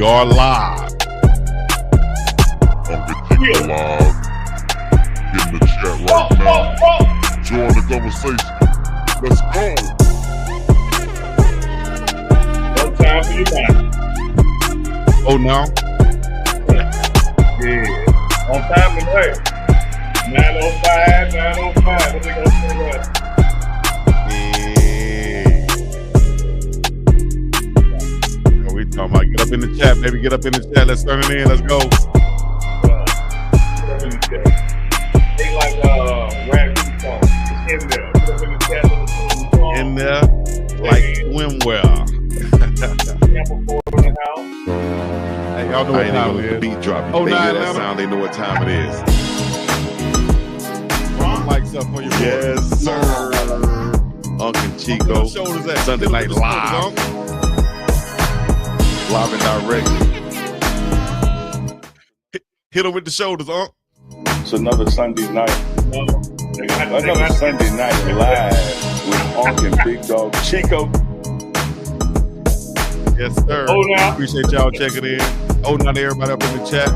are live. CHICO live in the chat right now. Join the conversation. Let's go. One time for your time. Oh, no. Yeah. On time tonight. 9:05, 9:05. What they gonna say that? Yeah. What we talking about? Get up in the chat, baby. Get up in the chat. Let's turn it in. Let's go. Get up in the chat. They like rap song. It's in there. Get up in the chat. In there, like swimwear. Hey, y'all know what time it is. Beat drop. Oh, They hear nine, that nine. sound, they know what time it is. Mics up for your boy. Yes, sir. UNK and Chico. Shoulders at. Sunday night live. Live and direct. Hit him with the shoulders, Unc. It's another Sunday night. Another Sunday night live with UNK and BiggDoggChico. Yes, sir. Oh, now. Appreciate y'all checking in. Oh, now to everybody up in the chat.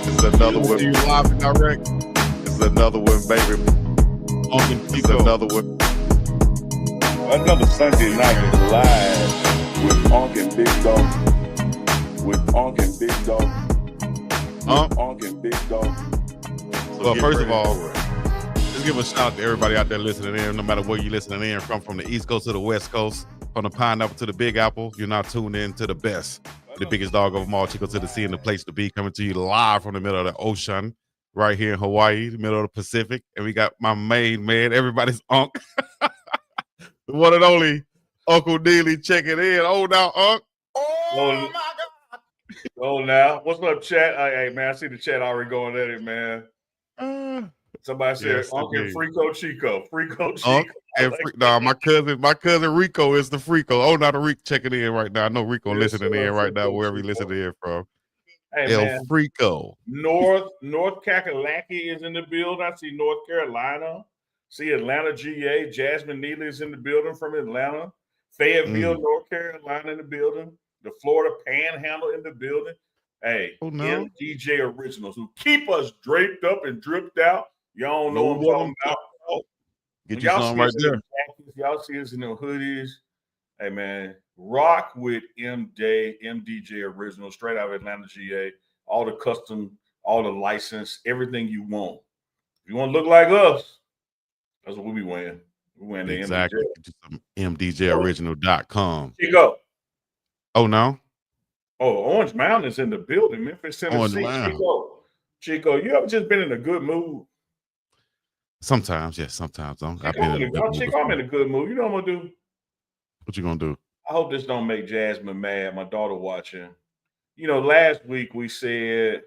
It's another See you one. live and direct. It's another one, baby. UNK and It's Chico. another one. Another Sunday night live with UNK and BiggDog. With UNK and BiggDog. UNK and BiggDog. Well, get first of ready all, for it. let's give a shout out to everybody out there listening in, no matter where you're listening in from the East Coast to the West Coast, from the Pineapple to the Big Apple. You're now tuned in to the best, the biggest dog of them all, Chico to the sea, and the place to be, coming to you live from the middle of the ocean, right here in Hawaii, the middle of the Pacific. And we got my main man, everybody's Unc, the one and only Uncle Neely checking in. Oh, now, Unc. Oh, oh, now. What's up, chat? Hey, man, I see the chat already going at it, man. Somebody said, Yes, Uncle indeed. Freako Chico. Freako Chico. Unc and my cousin Rico is the Freako. Oh, now the Rico checking in right now. I know Rico Yes, listening sir, in right now, Freako wherever he Chico. listening in from. Hey, El man. Freako. North Kakalaki is in the building. I see North Carolina. See Atlanta, GA. Jasmine Neely is in the building from Atlanta. Fayetteville, North Carolina in the building. The Florida Panhandle in the building. Hey, Oh, no. MDJ Originals who keep us draped up and dripped out. Y'all don't know what I'm talking about. Get you Y'all something see right us in there. them jackets, y'all see us in them hoodies. Hey, man, rock with MDJ Original, straight out of Atlanta, GA. All the custom, all the license, everything you want. If you want to look like us, that's what we be wearing. We wearing the Exactly. Get you some MDJoriginal.com. Chico. Oh, no. Oh, Orange Mountain is in the building. Memphis, Orange Tennessee. Mountain. Chico, you ever just been in a good mood? Sometimes, yes, sometimes. I've Chico, been in a good mood Chico, I'm in a good mood. You know what I'm going to do? What you gonna do? I hope this don't make Jasmine mad, my daughter watching. You know, last week we said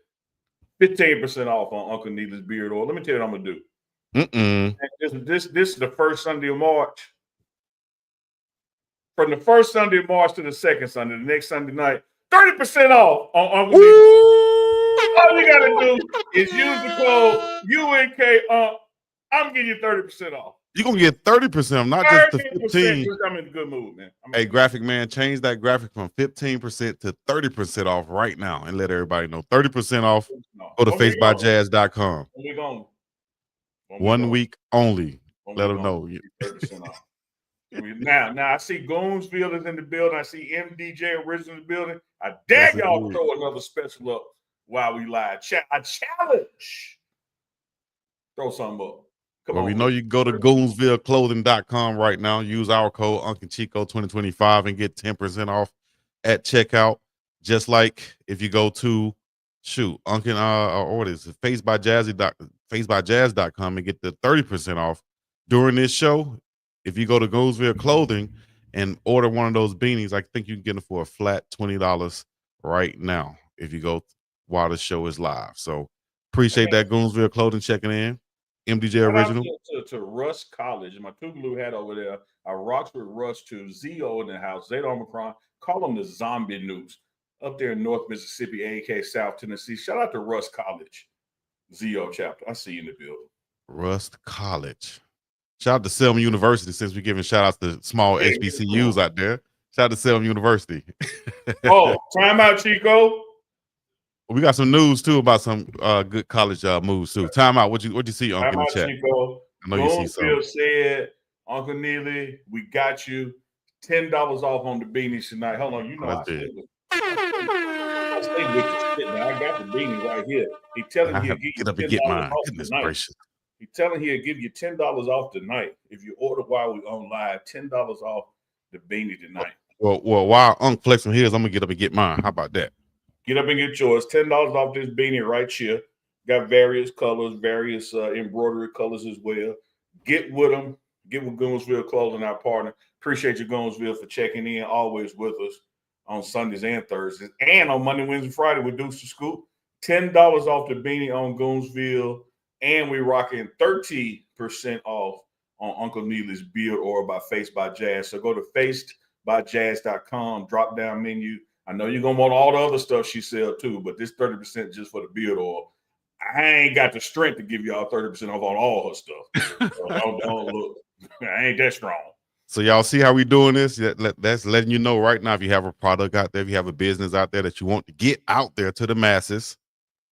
15% off on Uncle Neely's beard oil. Let me tell you what I'm going to do. This is the first Sunday of March. From the first Sunday of March to the second Sunday, the next Sunday night, 30% off on Uncle Neely's. All you gotta do is use the code UNK. I'm giving you 30% off. You're gonna get 30%, not just the 15. I'm in a good mood, man. Hey, graphic man, change that graphic from 15% to 30% off right now and let everybody know. 30% off. Go to facebyjazz.com. 1 week only. Let them know. 30% off. Now I see Goonsville is in the building. I see MDJ Original in the building. I dare y'all to throw another special up while we live. I challenge. Throw something up. Come on. We know you can go to goonsvilleclothing.com right now. Use our code UNKCHICO 2025 and get 10% off at checkout. Just like if you go to facebyjazz.com and get the 30% off during this show. If you go to Goonsville Clothing and order one of those beanies, I think you can get them for a flat $20 right now if you go while the show is live. So appreciate that, Goonsville Clothing checking in. MDJ Original. To Russ College. My Tougaloo hat over there. I rocks with Russ too. ZO in the house. Zeta Omicron. Call them the zombie news. Up there in North Mississippi, AK South Tennessee. Shout out to Russ College. ZO chapter. I see you in the building. Rust College. Shout out to Selma University since we're giving shout outs to small HBCUs out there. Shout out to Selma University. Oh, time out, Chico. We got some news too about some good college moves too. Time out. What you see Time in the out, chat? Chico. I know you see something. Goonsfield said, Uncle Neely, we got you $10 off on the beanies tonight. Hold on, you know I stay with the shit now. I got the beanie right here. He telling I he'll have to give get you up and $10 get mine. off Goodness tonight. gracious. He telling he'll give you $10 off tonight if you order while we on live. $10 off the beanie tonight. Well, while Unc flexing his, I'm gonna get up and get mine. How about that? Get up and get yours. $10 off this beanie right here. Got various colors, various embroidery colors as well. Get with them. Get with Goonsville Clothing, our partner. Appreciate you, Goonsville, for checking in, always with us on Sundays and Thursdays. And on Monday, Wednesday, Friday with Deuce to Scoop. $10 off the beanie on Goonsville. And we rocking 30% off on Uncle Neely's Beard Oil by Face by Jazz. So go to facedbyjazz.com, drop down menu. I know you're going to want all the other stuff she sells too, but this 30% just for the beard oil. I ain't got the strength to give y'all 30% off on all her stuff. So don't look. I ain't that strong. So y'all see how we doing this? That's letting you know right now if you have a product out there, if you have a business out there that you want to get out there to the masses,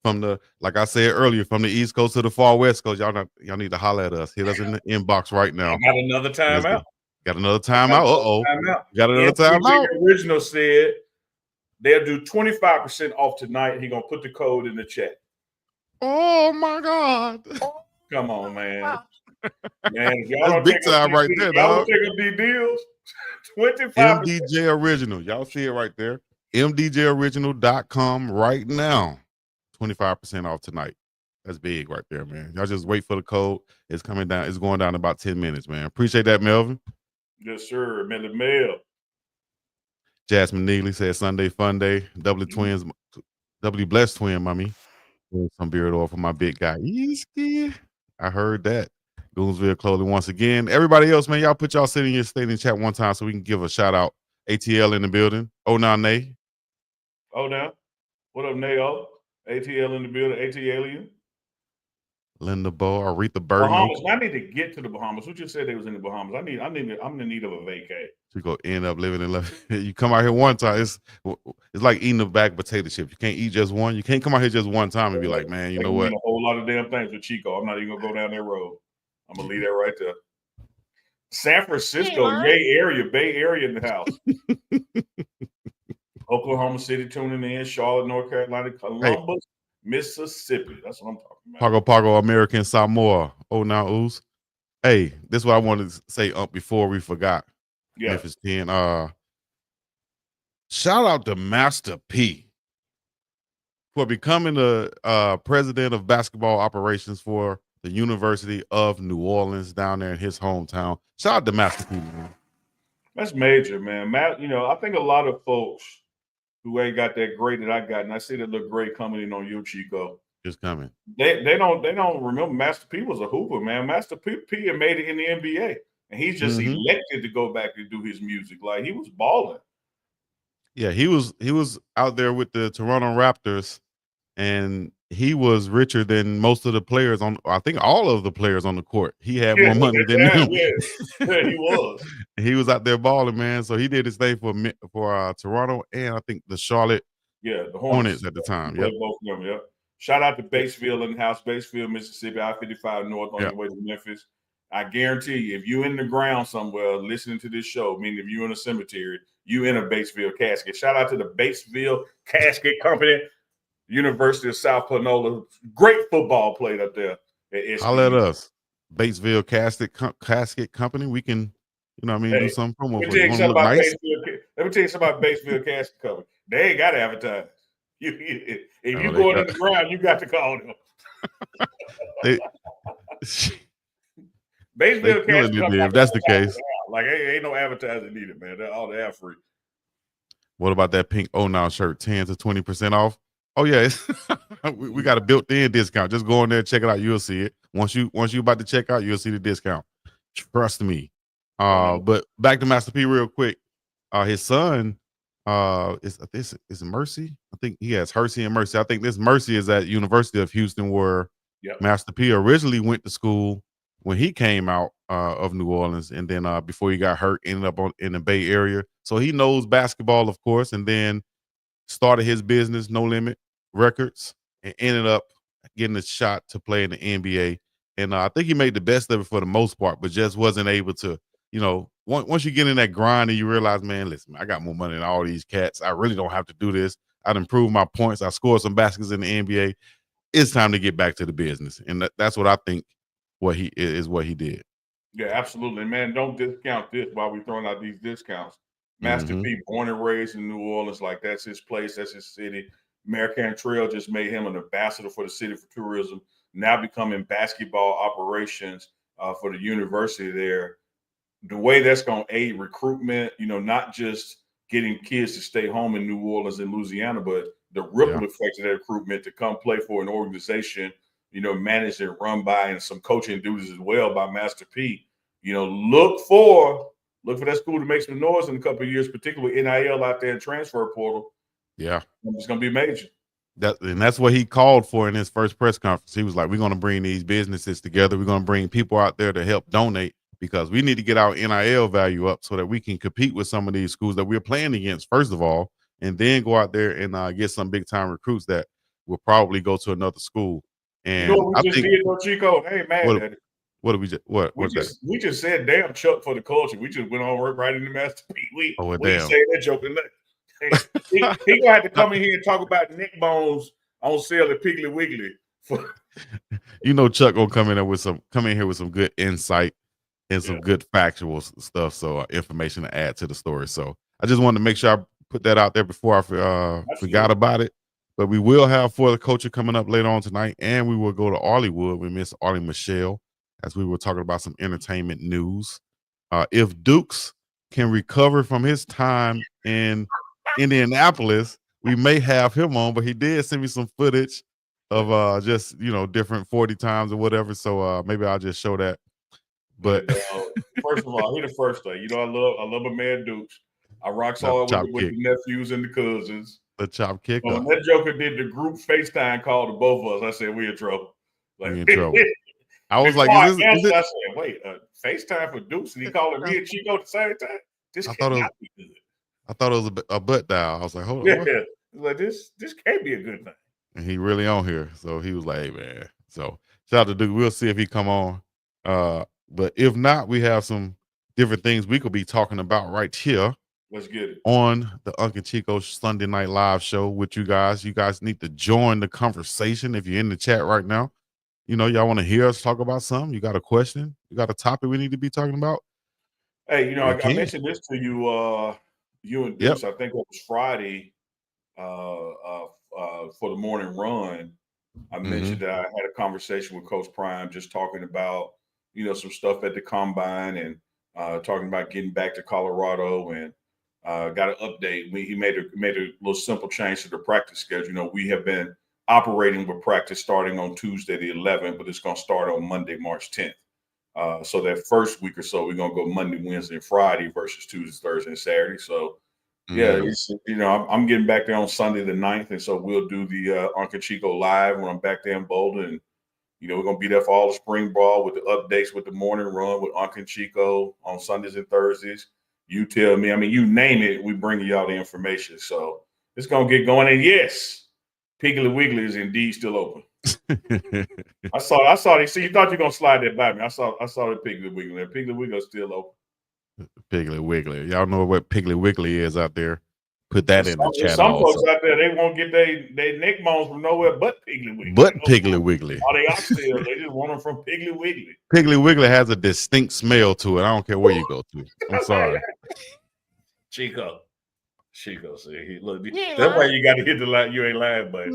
from the, like I said earlier, from the East Coast to the far West Coast, y'all need to holler at us. Hit us in the inbox right now. I got another timeout. Got another timeout. Got another timeout. Original said they'll do 25% off tonight. He gonna put the code in the chat. Oh my God! Come on, man. Man, if y'all that's don't big time right there, y'all dog. don't take up these deals. 25%. MDJ Original. Y'all see it right there. MDJOriginal.com right now. 25% off tonight. That's big right there, man. Y'all just wait for the code. It's coming down. It's going down in about 10 minutes, man. Appreciate that, Melvin. Yes, sir. Melly Mel. Jasmine Neely said Sunday Fun Day. W Blessed Twin, mommy. Some beard oil for my big guy. Easky. I heard that. Goonsville Clothing once again. Everybody else, man, y'all put y'all sitting in your state in chat one time so we can give a shout out. ATL in the building. Oh, now, Nay. Oh, now. What up, Nayo? ATL in the building. ATL. Linda Bow, Aretha Burton. Bahamas. I need to get to the Bahamas. Who just said they was in the Bahamas? I'm in need of a vacay. You go end up living in love. You come out here one time. It's like eating a bag of potato chips. You can't eat just one. You can't come out here just one time and be like, man, you know what? A whole lot of damn things with Chico. I'm not even gonna go down that road. I'm gonna leave that right there. San Francisco, Bay Area in the house. Oklahoma City tuning in, Charlotte, North Carolina, Columbus, Mississippi. That's what I'm talking about. Pago, American Samoa. Oh, now, Ooze. Hey, this is what I wanted to say before we forgot. Yeah. Memphis 10. Shout out to Master P for becoming the president of basketball operations for the University of New Orleans down there in his hometown. Shout out to Master P, man. That's major, man. Matt, I think a lot of folks who ain't got that grade that I got, and I see that look great coming in on you, Chico. Just coming. They don't remember Master P was a hooper, man. Master P had made it in the NBA. And he's just elected to go back and do his music. Like, he was balling. Yeah, he was out there with the Toronto Raptors, and he was richer than most of the players I think all of the players on the court. He had more money than them. Yeah, he was. He was out there balling, man. So he did his thing for Toronto and I think the Charlotte the Hornets at the time. Yeah, both of them, yeah. Shout out to Batesville in the house, Batesville, Mississippi, I-55 North on your way to Memphis. I guarantee you, if you're in the ground somewhere listening to this show, meaning if you're in a cemetery, you in a Batesville casket. Shout out to the Batesville Casket Company, University of South Panola. Great football played up there. I'll let us. Batesville Casket Company. We can, do some promo. Let me tell you something about Batesville Casket Company. They ain't got to advertise. If you going in the ground, you got to call them. Batesville Casket Company. If that's the case. Like, ain't no advertising needed, man. They're all the free. What about that pink now shirt? 10 to 20% off. Oh yeah, we got a built-in discount. Just go in there, check it out. You'll see it. Once you about to check out, you'll see the discount. Trust me. But back to Master P real quick. His son is Mercy. I think he has Hersey and Mercy. I think this Mercy is at University of Houston, where Master P originally went to school when he came out of New Orleans, and then before he got hurt, ended up in the Bay Area. So he knows basketball, of course, and then started his business, No Limit Records, and ended up getting a shot to play in the NBA. And I think he made the best of it for the most part, but just wasn't able to, once you get in that grind and you realize, man, listen, I got more money than all these cats. I really don't have to do this. I'd improve my points. I scored some baskets in the NBA. It's time to get back to the business. And that's what I think what he did. Yeah, absolutely, man. Don't discount this while we're throwing out these discounts. Master P, born and raised in New Orleans, like that's his place, that's his city. American Trail just made him an ambassador for the city for tourism, now becoming basketball operations for the university there. The way that's going to aid recruitment, not just getting kids to stay home in New Orleans and Louisiana, but the ripple effect of that recruitment to come play for an organization, managed and run by, and some coaching duties as well by Master P. Look for that school to make some noise in a couple of years, particularly NIL out there and transfer portal. Yeah. It's going to be major. That's what he called for in his first press conference. He was like, we're going to bring these businesses together. We're going to bring people out there to help donate, because we need to get our NIL value up so that we can compete with some of these schools that we're playing against, first of all, and then go out there and get some big time recruits that will probably go to another school. And what we just did, though, Chico? Hey, man. What did we just we just said damn Chuck for the culture. We just went on work right in the Master P. We say that joke and he gonna have to come in here and talk about neck bones on sale at Piggly Wiggly. Chuck gonna come in here with some good insight and some good factual stuff, so information to add to the story. So I just wanted to make sure I put that out there before I forgot about it. But we will have For the Culture coming up later on tonight, and we will go to Arleywood with Miss Arlie Michelle, as we were talking about some entertainment news. If Dukes can recover from his time in Indianapolis, we may have him on, but he did send me some footage of just different 40 times or whatever. So maybe I'll just show that. But first of all, he the first thing. I love a man Dukes. I rock hard with the nephews and the cousins. The chop kick. When that Joker did the group FaceTime call to both of us, I said, we in trouble. We in trouble. I was like, I said, wait, FaceTime for Dukes, and he calling me and Chico at the same time? This cannot be good. I thought it was a butt dial. I was like, hold on. Yeah. Like, this can't be a good thing. And he really on here. So he was like, hey, man. So shout out to Duke. We'll see if he come on. But if not, we have some different things we could be talking about right here. Let's get it. On the UNK Chico Sunday Night Live show with you guys. You guys need to join the conversation if you're in the chat right now. Y'all want to hear us talk about something? You got a question? You got a topic we need to be talking about? Hey, I mentioned this to you, you and Deuce. I think it was Friday for the morning run. I mentioned that I had a conversation with Coach Prime, just talking about, some stuff at the combine and talking about getting back to Colorado, and got an update. He made a little simple change to the practice schedule. We have been operating with practice starting on Tuesday the 11th, but it's going to start on Monday, March 10th. So that first week or so, we're going to go Monday, Wednesday, and Friday versus Tuesday, Thursday, and Saturday. So, I'm getting back there on Sunday the 9th, and so we'll do the UNK Chico live when I'm back there in Boulder. And, we're going to be there for all the spring ball with the updates with the morning run with UNK Chico on Sundays and Thursdays. You tell me, you name it, we bring y'all the information. So it's going to get going. And yes, Piggly Wiggly is indeed still open. I saw it. See, you thought you were going to slide that by me. I saw the Piggly Wiggly. And Piggly Wiggly is still open. Piggly Wiggly. Y'all know what Piggly Wiggly is out there. Put that in the chat. Some folks out there, they won't get their neck bones from nowhere but Piggly Wiggly. Piggly Wiggly. Or they oxtails. They just want them from Piggly Wiggly. Piggly Wiggly has a distinct smell to it. I don't care where you go to. I'm sorry. Chico, see, look, that's why you got to hit the line. You ain't lying, buddy.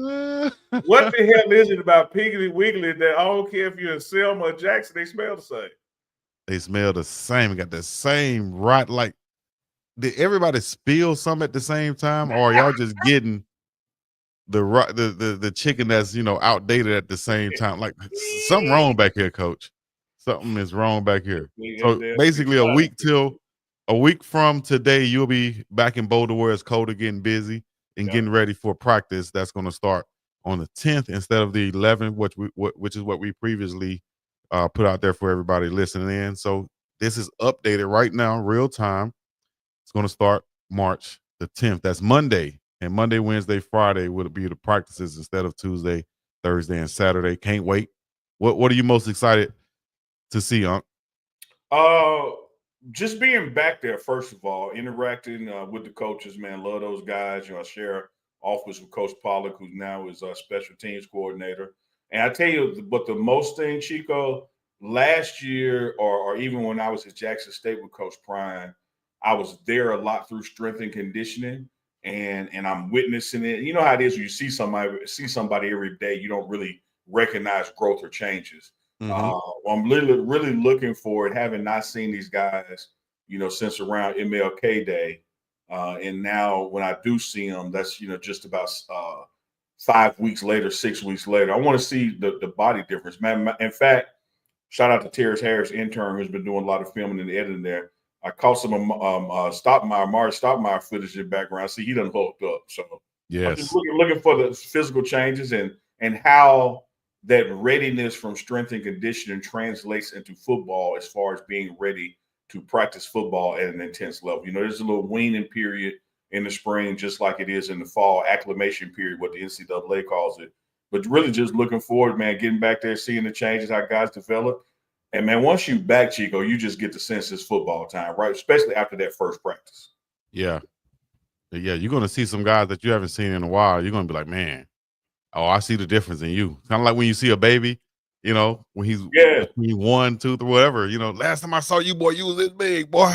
What the hell is it about Piggly Wiggly that I don't care if you're in Selma or Jackson, they smell the same? They smell the same. Got the same like. Did everybody spill some at the same time, or are y'all just getting the chicken that's outdated at the same time? Like something wrong back here, Coach. Something is wrong back here. So basically, a week from today, you'll be back in Boulder where it's colder, getting busy and getting ready for practice. That's going to start on the 10th instead of the 11th, which is what we previously put out there for everybody listening in. So this is updated right now, real time. It's going to start March the 10th. That's Monday. And Monday, Wednesday, Friday would be the practices instead of Tuesday, Thursday, and Saturday. Can't wait. What are you most excited to see, Unc? Just being back there, first of all, interacting with the coaches, man. Love those guys. I share office with Coach Pollock, who now is our special teams coordinator. And I tell you, but the most thing, Chico, last year or even when I was at Jackson State with Coach Prime, I was there a lot through strength and conditioning, and I'm witnessing it. You know how it is when you see somebody every day, you don't really recognize growth or changes. Mm-hmm. I'm really looking forward, having not seen these guys, since around MLK Day. And now when I do see them, that's, just about 5 weeks later, 6 weeks later. I want to see the body difference, man. In fact, shout out to Terrence Harris, intern, who's been doing a lot of filming and editing there. I caught some Mari Stoppmeyer footage in the background. I see he done hooked up. So I'm just Yes. looking for the physical changes and how that readiness from strength and conditioning translates into football as far as being ready to practice football at an intense level. There's a little weaning period in the spring, just like it is in the fall, acclimation period, what the NCAA calls it. But really just looking forward, man, getting back there, seeing the changes, how guys develop. And, man, once you back, Chico, you just get the sense it's football time, right? Especially after that first practice. Yeah. Yeah. You're going to see some guys that you haven't seen in a while. You're going to be like, man, oh, I see the difference in you. Kind of like when you see a baby, when he's between 1, 2, 3, whatever. Last time I saw you, boy, you was this big, boy.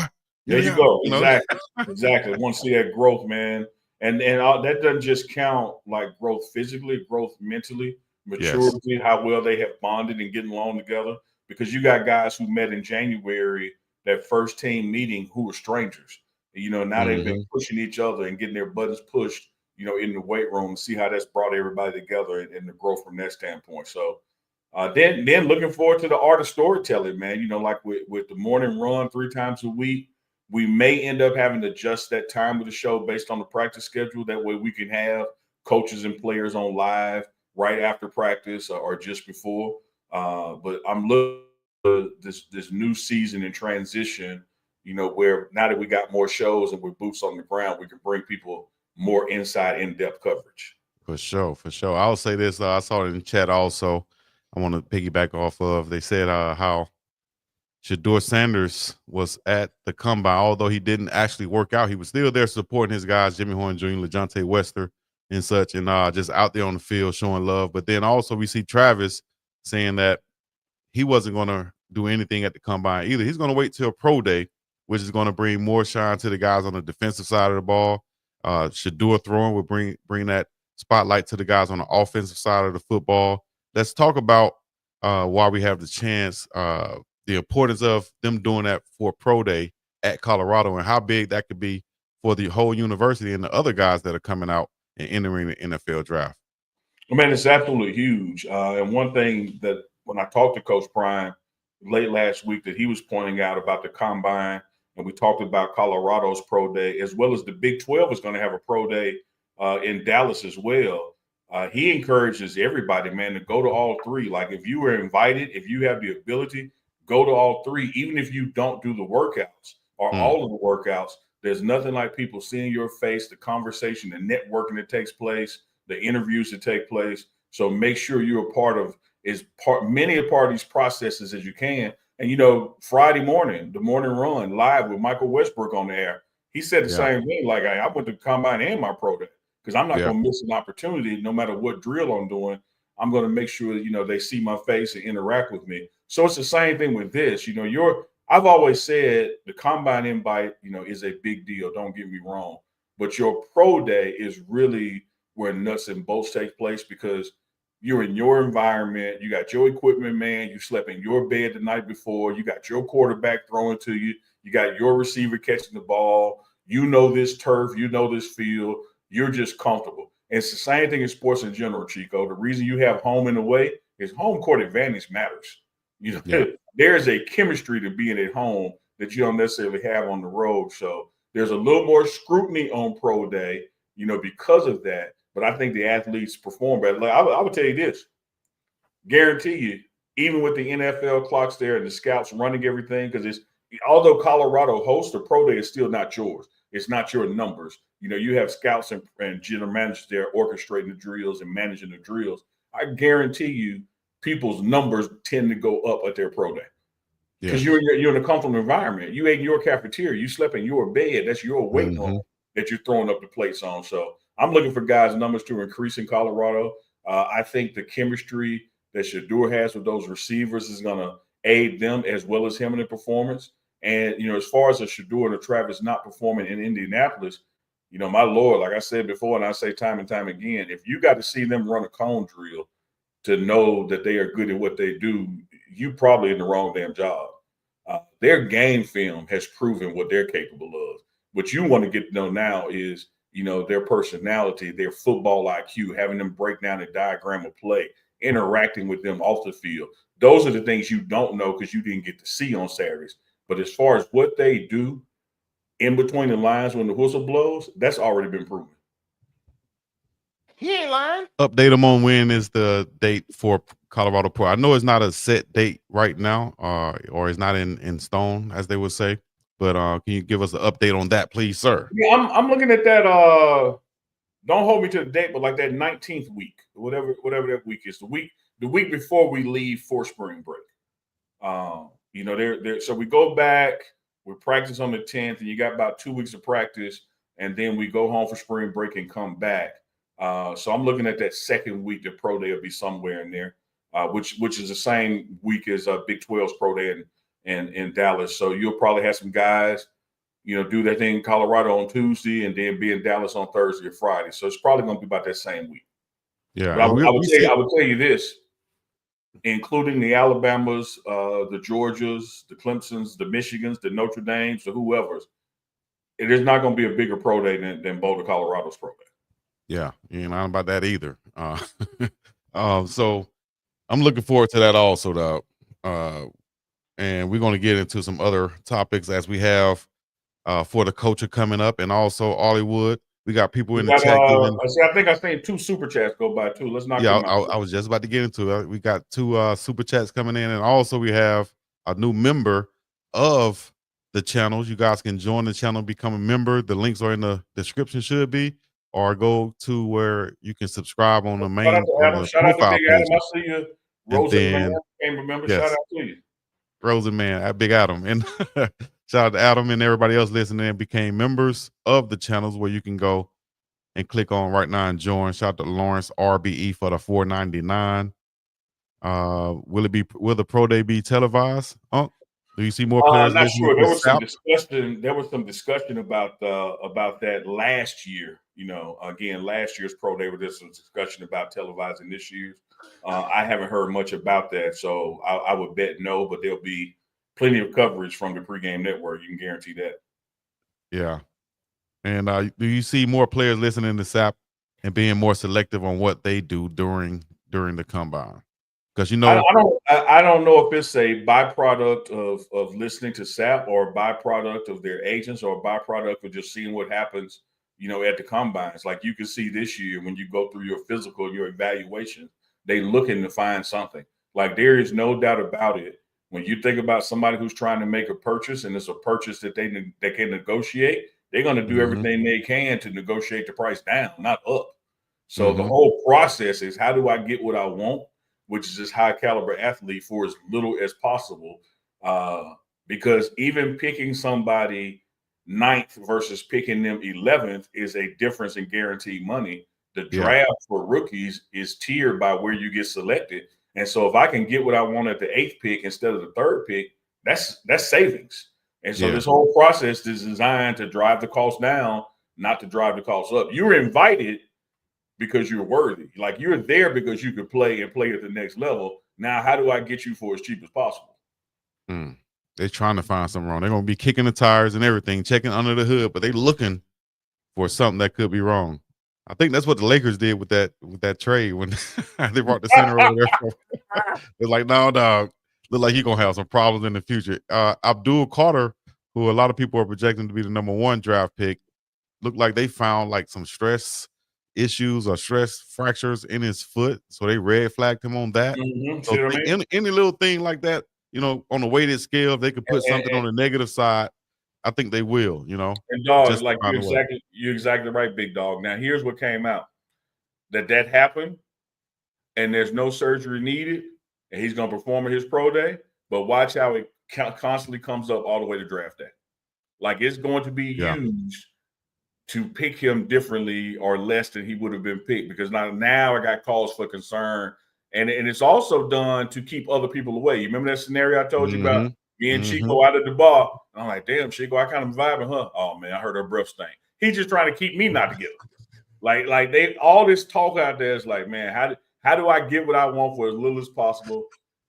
There you go. Exactly. Exactly. I want to see that growth, man. And that doesn't just count like growth physically, growth mentally, maturity, how well they have bonded and getting along together. Because you got guys who met in January, that first team meeting, who were strangers. Now they've been pushing each other and getting their buttons pushed, in the weight room, and see how that's brought everybody together and the growth from that standpoint. So then looking forward to the art of storytelling, man. Like with the morning run 3 times a week, we may end up having to adjust that time of the show based on the practice schedule. That way we can have coaches and players on live right after practice or just before. But I'm looking at this new season and transition, where now that we got more shows and we're boots on the ground, we can bring people more inside, in-depth coverage. For sure. I'll say this. I saw it in the chat also. I want to piggyback off of. They said how Shedeur Sanders was at the combine, although he didn't actually work out. He was still there supporting his guys, Jimmy Horn Jr., LeJounte Wester, and such, and just out there on the field showing love. But then also we see Travis saying that he wasn't going to do anything at the combine either. He's going to wait till pro day, which is going to bring more shine to the guys on the defensive side of the ball. Shedeur throwing will bring that spotlight to the guys on the offensive side of the football. Let's talk about why we have the chance, the importance of them doing that for pro day at Colorado and how big that could be for the whole university and the other guys that are coming out and entering the NFL draft. Well, man, it's absolutely huge. And one thing that when I talked to Coach Prime late last week that he was pointing out about the combine, and we talked about Colorado's pro day, as well as the Big 12 is going to have a pro day in Dallas as well. He encourages everybody, man, to go to all 3. Like if you were invited, if you have the ability, go to all 3, even if you don't do the workouts or all of the workouts. There's nothing like people seeing your face, the conversation, the networking that takes place, the interviews that take place. So make sure you're a part of many a part of these processes as you can. And Friday morning, the morning run live with Michael Westbrook on the air, he said the same thing. Like I went to combine and my pro day because I'm not going to miss an opportunity no matter what drill I'm doing. I'm going to make sure they see my face and interact with me. So it's the same thing with this. I've always said the combine invite, is a big deal. Don't get me wrong. But your pro day is really where nuts and bolts take place because you're in your environment. You got your equipment, man. You slept in your bed the night before. You got your quarterback throwing to you. You got your receiver catching the ball. This turf. This field. You're just comfortable. And it's the same thing in sports in general, Chico. The reason you have home and away is home court advantage matters. There's a chemistry to being at home that you don't necessarily have on the road. So there's a little more scrutiny on pro day, because of that. But I think the athletes perform better. Like, I would tell you this, guarantee you, even with the NFL clocks there and the scouts running everything, because although Colorado hosts the pro day, is still not yours. It's not your numbers. You have scouts and general managers there orchestrating the drills and managing the drills. I guarantee you, people's numbers tend to go up at their pro day because you're in a comfortable environment. You ate in your cafeteria, you slept in your bed. That's your weight room that you're throwing up the plates on. So I'm looking for guys' numbers to increase in Colorado. I think the chemistry that Shedeur has with those receivers is going to aid them as well as him in the performance. And, as far as a Shedeur and a Travis not performing in Indianapolis, my Lord, like I said before, and I say time and time again, if you got to see them run a cone drill to know that they are good at what they do, you probably in the wrong damn job. Their game film has proven what they're capable of. What you want to get to know now is, their personality, their football IQ, having them break down a diagram of play, interacting with them off the field. Those are the things you don't know because you didn't get to see on Saturdays. But as far as what they do in between the lines when the whistle blows, that's already been proven. He ain't lying. Update them on when is the date for Colorado Pro. I know it's not a set date right now, or it's not in stone, as they would say. But can you give us an update on that, please, sir? Yeah, I'm looking at that. Don't hold me to the date, but like that 19th week, whatever that week is, the week before we leave for spring break. So we go back, we practice on the 10th, and you got about 2 weeks of practice, and then we go home for spring break and come back. So I'm looking at that second week that pro day will be somewhere in there, which is the same week as Big 12's pro day in Dallas. So you'll probably have some guys, do that thing in Colorado on Tuesday and then be in Dallas on Thursday or Friday. So it's probably going to be about that same week. Yeah, but I would tell you this, including the Alabamas, the Georgias, the Clemsons, the Michigans, the Notre Dames, the whoever's, it is not going to be a bigger pro day than Boulder, Colorado's pro day. Yeah, you ain't lying about that either. So I'm looking forward to that also, though. And we're going to get into some other topics as we have for the culture coming up, and also Hollywood. We got people in the chat giving. I think I seen 2 super chats go by too. Let's knock them out. I was just about to get into it. We got 2 super chats coming in, and also we have a new member of the channels. You guys can join the channel, become a member. The links are in the description, should be, or go to where you can subscribe on the main Shout out to Big page. Adam. I see you. Rosenman became a member. Shout out to you. Rosenman, Big Adam, and shout out to Adam and everybody else listening and became members of the channels, where you can go and click on right now and join. Shout out to Lawrence RBE for the $4.99. Will the pro day be televised? Do you see more players? Not sure. There was some discussion about that last year. Again, last year's pro day, there's some discussion about televising this year's. I haven't heard much about that, so I would bet no, but there'll be plenty of coverage from the pregame network. You can guarantee that. Yeah. And do you see more players listening to SAP and being more selective on what they do during the combine? Because I don't know if it's a byproduct of listening to SAP, or a byproduct of their agents, or a byproduct of just seeing what happens, at the combines. Like you can see this year when you go through your physical, your evaluation, they looking to find something. Like there is no doubt about it. When you think about somebody who's trying to make a purchase, and it's a purchase that they can negotiate, they're going to do everything they can to negotiate the price down, not up. So the whole process is, how do I get what I want, which is this high caliber athlete, for as little as possible? Because even picking somebody 9th versus picking them 11th is a difference in guaranteed money. The draft for rookies is tiered by where you get selected. And so if I can get what I want at the 8th pick instead of the 3rd pick, that's savings. And so this whole process is designed to drive the cost down, not to drive the cost up. You're invited because you're worthy. Like you're there because you could play at the next level. Now, how do I get you for as cheap as possible? They're trying to find something wrong. They're going to be kicking the tires and everything, checking under the hood, but they're looking for something that could be wrong. I think that's what the Lakers did with that trade when they brought the center over there. They're like, no, dog, look like he's going to have some problems in the future. Abdul Carter, who a lot of people are projecting to be the #1 draft pick, looked like they found like some stress issues or stress fractures in his foot, so they red flagged him on that. See So what I mean? any little thing like that, on the weighted scale, if they could put And, something on the negative side, I think they will. and dog, just to like find a way. you're exactly right, big dog. Now here's what came out: that happened, and there's no surgery needed, and he's gonna perform at his pro day. But watch how it constantly comes up all the way to draft day. Like it's going to be Yeah. used to pick him differently or less than he would have been picked, because now I got cause for concern. And it's also done to keep other people away. You remember that scenario I told you about? Me and Chico out at the bar. I'm like, damn, Chico, I kind of vibing her. Oh man, I heard her breath stink. He's just trying to keep me not together. Like they all this talk out there is like, man, how do I get what I want for as little as possible?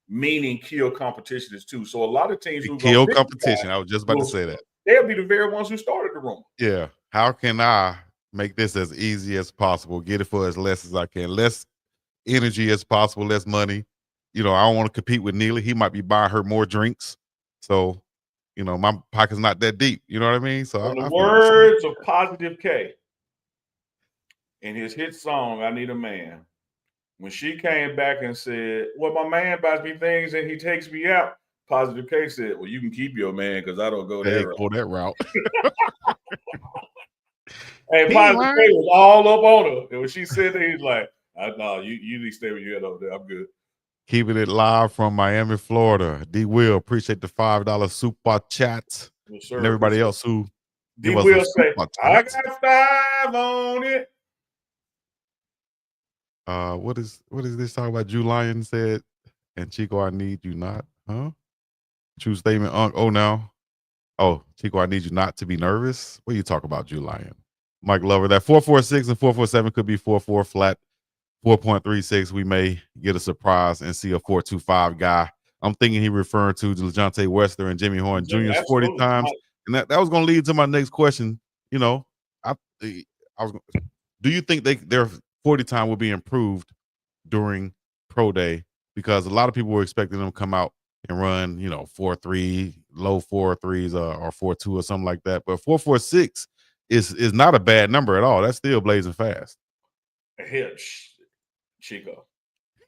Meaning kill competition is too. So a lot of teams who Kill competition. I was just about to say that. They'll be the very ones who started the rumor. Yeah. How can I make this as easy as possible? Get it for as less as I can. Less energy as possible, less money. I don't want to compete with Neely. He might be buying her more drinks. So, my pocket's not that deep. You know what I mean? So In the I words of Positive K, in his hit song, I Need a Man, when she came back and said, well, my man buys me things and he takes me out, Positive K said, well, you can keep your man because I don't go that route. Go that route. Hey, Positive K was all up on her. And when she said that, he's like, no, you need to stay with you over there. I'm good. Keeping it live from Miami, Florida. D. Will, appreciate the $5 super chat. Yes, sir. And everybody else who D. Will say, I got 5 on it. What is this talking about? Julian said, and Chico, I need you not, huh? True statement, Unc. Oh, now. Oh, Chico, I need you not to be nervous. What are you talking about, Julian? Mike Lover, that 446 and 447 could be 44 flat, 4.36. We may get a surprise and see a 425 guy. I'm thinking he referring to LeJounte Wester and Jimmy Horn Jr.'s 40 times. And that was going to lead to my next question. Do you think their 40 time will be improved during pro day? Because a lot of people were expecting them to come out and run, 4.3, low 4.3s or 4.2 or something like that. But 4.46 is not a bad number at all. That's still blazing fast. Hell, Chico.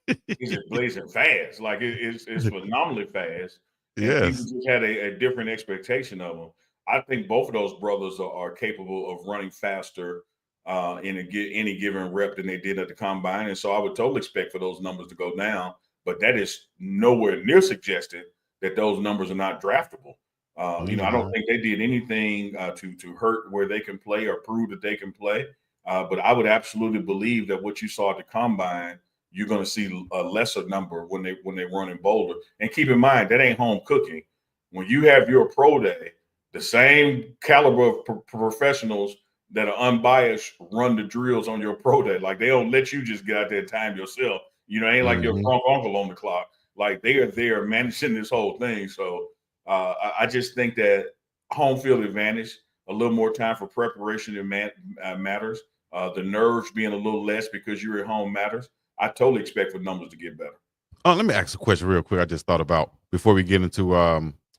He's just blazing fast. Like it's phenomenally fast. Yes. People just had a different expectation of him. I think both of those brothers are capable of running faster in any given rep than they did at the combine. And so I would totally expect for those numbers to go down. But that is nowhere near suggesting that those numbers are not draftable. I don't think they did anything to hurt where they can play or prove that they can play. But I would absolutely believe that what you saw at the combine, you're going to see a lesser number when they run in Boulder. And keep in mind, that ain't home cooking. When you have your pro day, the same caliber of professionals that are unbiased run the drills on your pro day. Like they don't let you just get out there and time yourself. Ain't like your drunk uncle on the clock. Like they are there managing this whole thing. So I just think that home field advantage, a little more time for preparation matters. The nerves being a little less because you're at home matters. I totally expect for numbers to get better. Let me ask a question real quick. I just thought about before we get into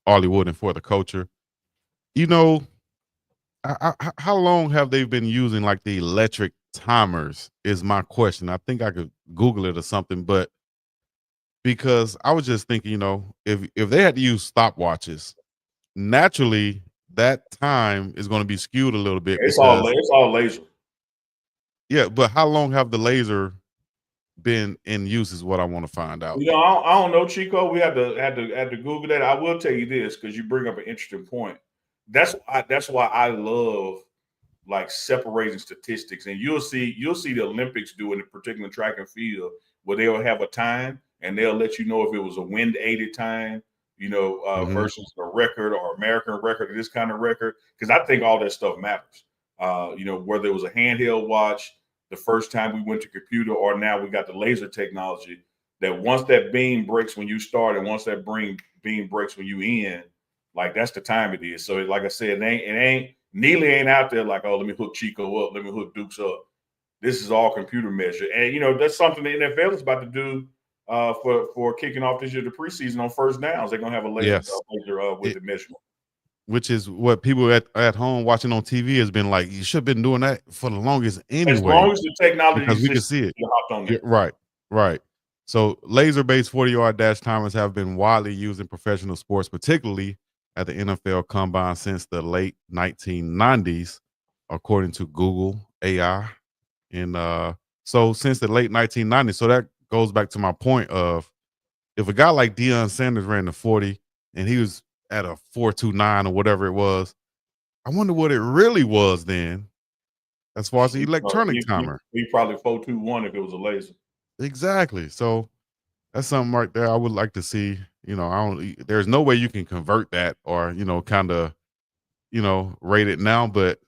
Arlie Wood and For the Culture. How long have they been using like the electric timers is my question. I think I could Google it or something, but because I was just thinking, if they had to use stopwatches, naturally that time is going to be skewed a little bit. It's all laser. Yeah, but how long have the laser been in use is what I want to find out. I don't know, Chico. We had to Google that. I will tell you this because you bring up an interesting point. That's why I love like separating statistics, and you'll see the Olympics do in a particular track and field where they'll have a time and they'll let you know if it was a wind aided time, versus a record or American record or this kind of record, because I think all that stuff matters. Whether it was a handheld watch the first time we went to computer, or now we got the laser technology that once that beam breaks when you start and once that beam breaks when you end, like that's the time it is. So like I said, Neely ain't out there like, oh, let me hook Chico up, let me hook Dukes up. This is all computer measured. And that's something the NFL is about to do for kicking off this year, the preseason on first downs. They're gonna have a laser with the measurement. which is what people at home watching on TV has been like. You should have been doing that for the longest As anyway, long as the technology because we can exists, see it. you hopped on Yeah, there. right. So laser-based 40-yard dash timers have been widely used in professional sports, particularly at the NFL Combine since the late 1990s, according to Google AI. And so since the late 1990s, so that goes back to my point of if a guy like Deion Sanders ran the 40 and he was at a 4.29 or whatever it was, I wonder what it really was then, as far as the electronic timer. He probably 4.21 if it was a laser. Exactly. So that's something right there I would like to see. There's no way you can convert that or, kind of, rate it now, but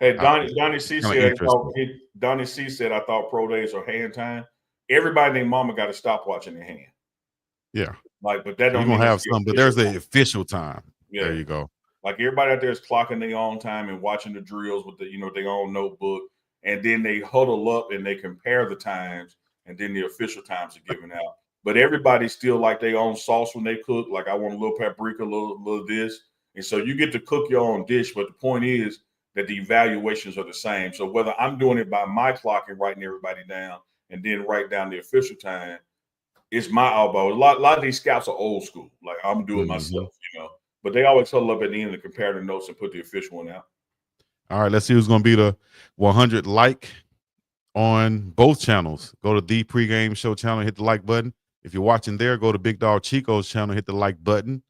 Hey, Donnie C kinda said, interesting. Donnie C said, I thought pro days are hand time. Everybody named mama got to stop watching their hand. Yeah. Like, but that You're don't going mean to have it's the some, but there's official the time. official time. Yeah. There you go. Like everybody out there is clocking their own time and watching the drills with their own notebook. And then they huddle up and they compare the times and then the official times are given out. But everybody still like their own sauce when they cook. Like I want a little paprika, a little this. And so you get to cook your own dish. But the point is that the evaluations are the same. So whether I'm doing it by my clock and writing everybody down and then write down the official time, it's my elbow. A lot of these scouts are old school. Like I'm doing myself, But they always huddle up at the end and compare the notes and put the official one out. All right, let's see who's going to be the 100 like on both channels. Go to the pregame show channel, hit the like button. If you're watching there, go to Big Dog Chico's channel, hit the like button,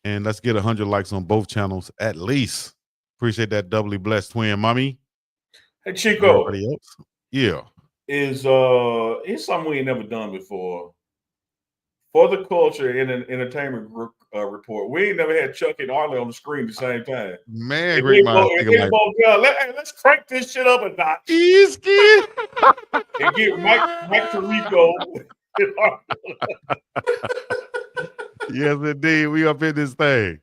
and let's get 100 likes on both channels at least. Appreciate that doubly blessed twin, mommy. Hey, Chico. Everybody else, yeah, It's something we ain't never done before. For the culture and an entertainment report, we ain't never had Chuck and Arlie on the screen at the same time. Man, great minds thinking like, let's crank this shit up a notch. Easy. And get Mike Tirico. Yes, indeed. We up in this thing.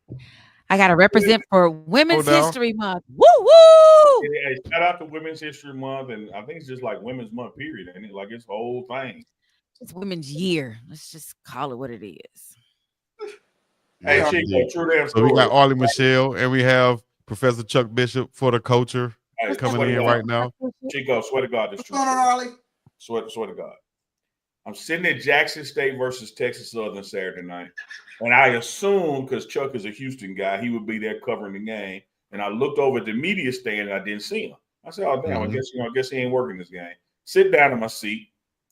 I got to represent for Women's History Month. Woo woo! Hey, shout out to Women's History Month, and I think it's just like Women's Month period, and like it's the whole thing. It's Women's Year. Let's just call it what it is. Hey, Chico, true damn story. So we got Arlie Michelle, and we have Professor Chuck Bishop for the culture coming in right now. Chico, swear to God, this true. What's going on, Arlie? Swear to God. I'm sitting at Jackson State versus Texas Southern Saturday night. And I assumed, because Chuck is a Houston guy, he would be there covering the game. And I looked over at the media stand and I didn't see him. I said, oh, damn, I guess he ain't working this game. Sit down in my seat.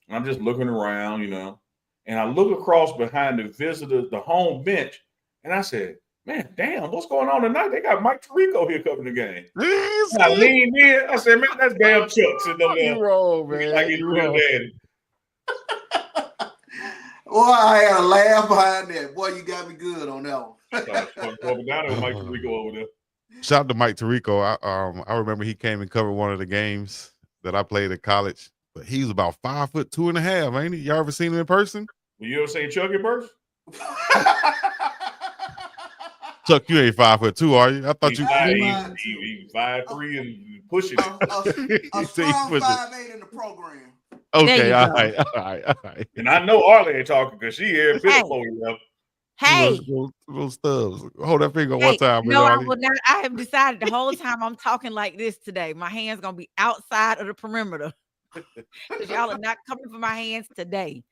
And I'm just looking around, And I look across behind the home bench. And I said, man, damn, what's going on tonight? They got Mike Tirico here covering the game. And I leaned in. I said, man, that's damn Chuck sitting over there. You wrong, man. Like he's real daddy. Boy, I had a laugh behind that. Boy, you got me good on that one. Mike Tirico over there. Shout out to Mike Tirico. I remember he came and covered one of the games that I played at college, but he's about 5'2.5", ain't he? Y'all ever seen him in person? Well, you ever seen Chuck in person? Chuck, you ain't 5'2", are you? I thought you. He's 5'3" and pushing it. A strong 5'8" in the program. Okay, all right. And I know Arlie ain't talking because she here before we left. Hey, those stubs. Hold that finger one time. No, I will not. I have decided the whole time I'm talking like this today. My hands gonna be outside of the perimeter because y'all are not coming for my hands today.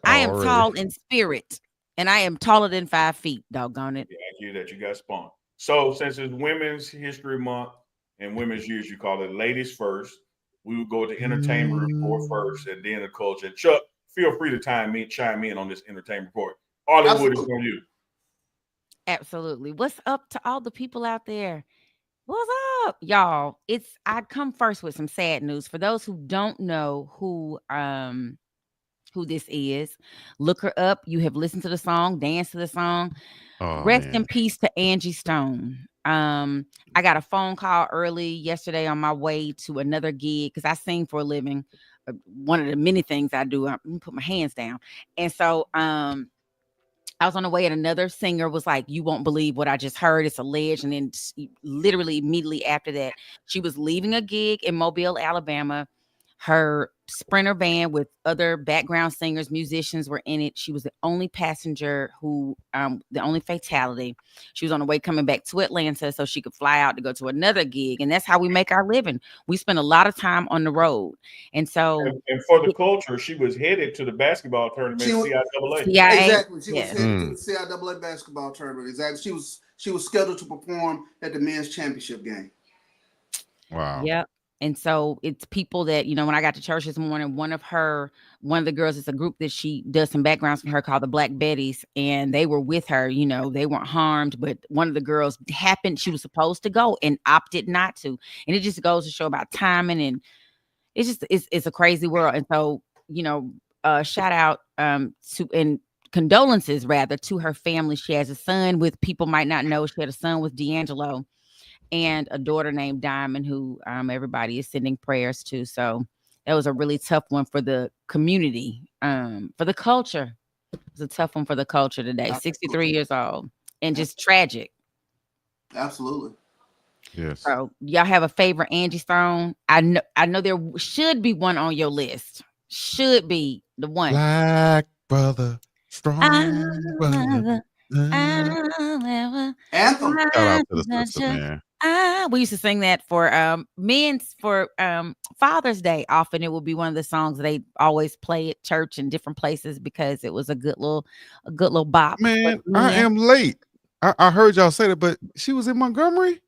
I am tall in spirit, and I am taller than 5 feet. Doggone it! Yeah, I hear that you got spawned. So since it's Women's History Month and Women's Years, you call it ladies first. We would go to entertainment report first, and then the culture. And Chuck, feel free to chime in on this entertainment report. Hollywood is on you. Absolutely. What's up to all the people out there? What's up, y'all? I come first with some sad news. For those who don't know who this is, look her up. You have listened to the song, danced to the song. Rest in peace to Angie Stone. I got a phone call early yesterday on my way to another gig because I sing for a living. One of the many things I do, I put my hands down. And so I was on the way and another singer was like, you won't believe what I just heard. It's alleged. And then literally immediately after that, she was leaving a gig in Mobile, Alabama. Her Sprinter van with other background singers, musicians were in it. She was the only passenger who, the only fatality. She was on the way coming back to Atlanta so she could fly out to go to another gig. And that's how we make our living. We spend a lot of time on the road. And so, and for the culture, she was headed to the basketball tournament, CIAA. Exactly. She was yes. headed to the CIAA basketball tournament. Exactly. She was scheduled to perform at the men's championship game. Wow. Yep. And so it's people that, when I got to church this morning, one of the girls, it's a group that she does some backgrounds from her called the Black Betties. And they were with her, they weren't harmed, but one of the girls she was supposed to go and opted not to. And it just goes to show about timing, and it's a crazy world. And so, shout out to, and condolences rather, to her family. She has a son with, people might not know, she had a son with D'Angelo, and a daughter named Diamond, who everybody is sending prayers to. So that was a really tough one for the community, for the culture. It was a tough one for the culture today. 63 years old, and just tragic. Absolutely. Yes. So y'all have a favorite Angie Stone? I know there should be one on your list. Should be the one. Black brother, strong brother. Anthem. Shout out to the sister, man. We used to sing that for Father's Day. Often it would be one of the songs they always play at church and different places because it was a good little bop. Man, I am late. I heard y'all say that, but she was in Montgomery.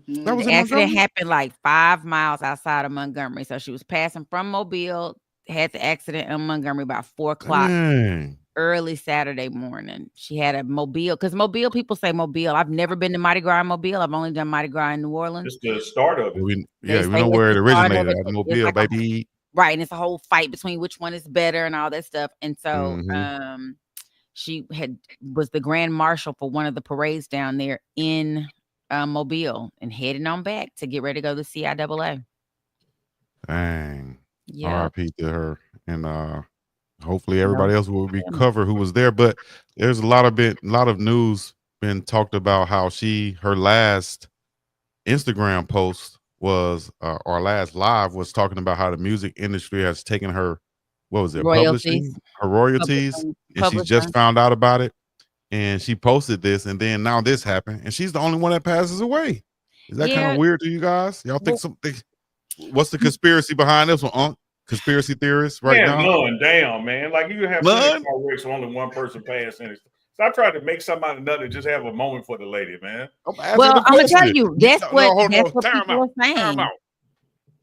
That was the accident happened like 5 miles outside of Montgomery. So she was passing from Mobile, had the accident in Montgomery about 4 o'clock. Dang. Early Saturday morning. She had a Mobile, because Mobile, people say Mobile. I've never been to Mardi Gras in Mobile. I've only done Mardi Gras in New Orleans. It's the start of it. We know where it originated at Mobile, like baby. Right. And it's a whole fight between which one is better and all that stuff. And so she was the grand marshal for one of the parades down there in Mobile, and heading on back to get ready to go to CIAA. Dang. Yeah. RIP to her. And hopefully everybody else will recover who was there. But there's a lot of news been talked about how her last Instagram post was, or last live was talking about how the music industry has taken her, what was it? Royalties. Her royalties. And she just found out about it. And she posted this, and then now this happened, and she's the only one that passes away. Is that kind of weird to you guys? Y'all think something? What's the conspiracy behind this one? Conspiracy theorists now? None. Damn, man. Like, you have so only one person passing it. So I tried to make somebody another just have a moment for the lady, man. I'm gonna tell you, that's what people are saying.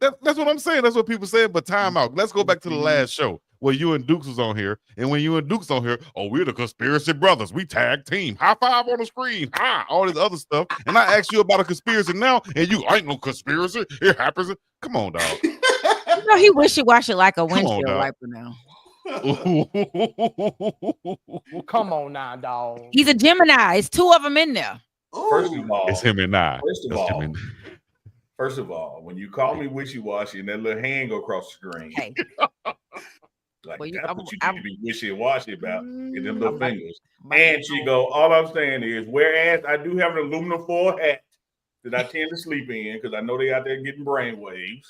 That's what I'm saying. That's what people say. But time out. Let's go back to the last show where you and Dukes was on here. And when you and Dukes on here, we're the conspiracy brothers. We tag team. High five on the screen. All this other stuff. And I asked you about a conspiracy now, and you ain't no conspiracy. It happens. Come on, dog. He wishy-washy like a windshield wiper now. Come on now, dog. He's a Gemini. It's 2 of them in there. First of all, it's him and I. First of all, when you call me wishy-washy and that little hand go across the screen, hey. That's what you need to be wishy-washy about. Get them little fingers. And Chico, all I'm saying is, whereas I do have an aluminum foil hat that I tend to sleep in because I know they out there getting brainwaves.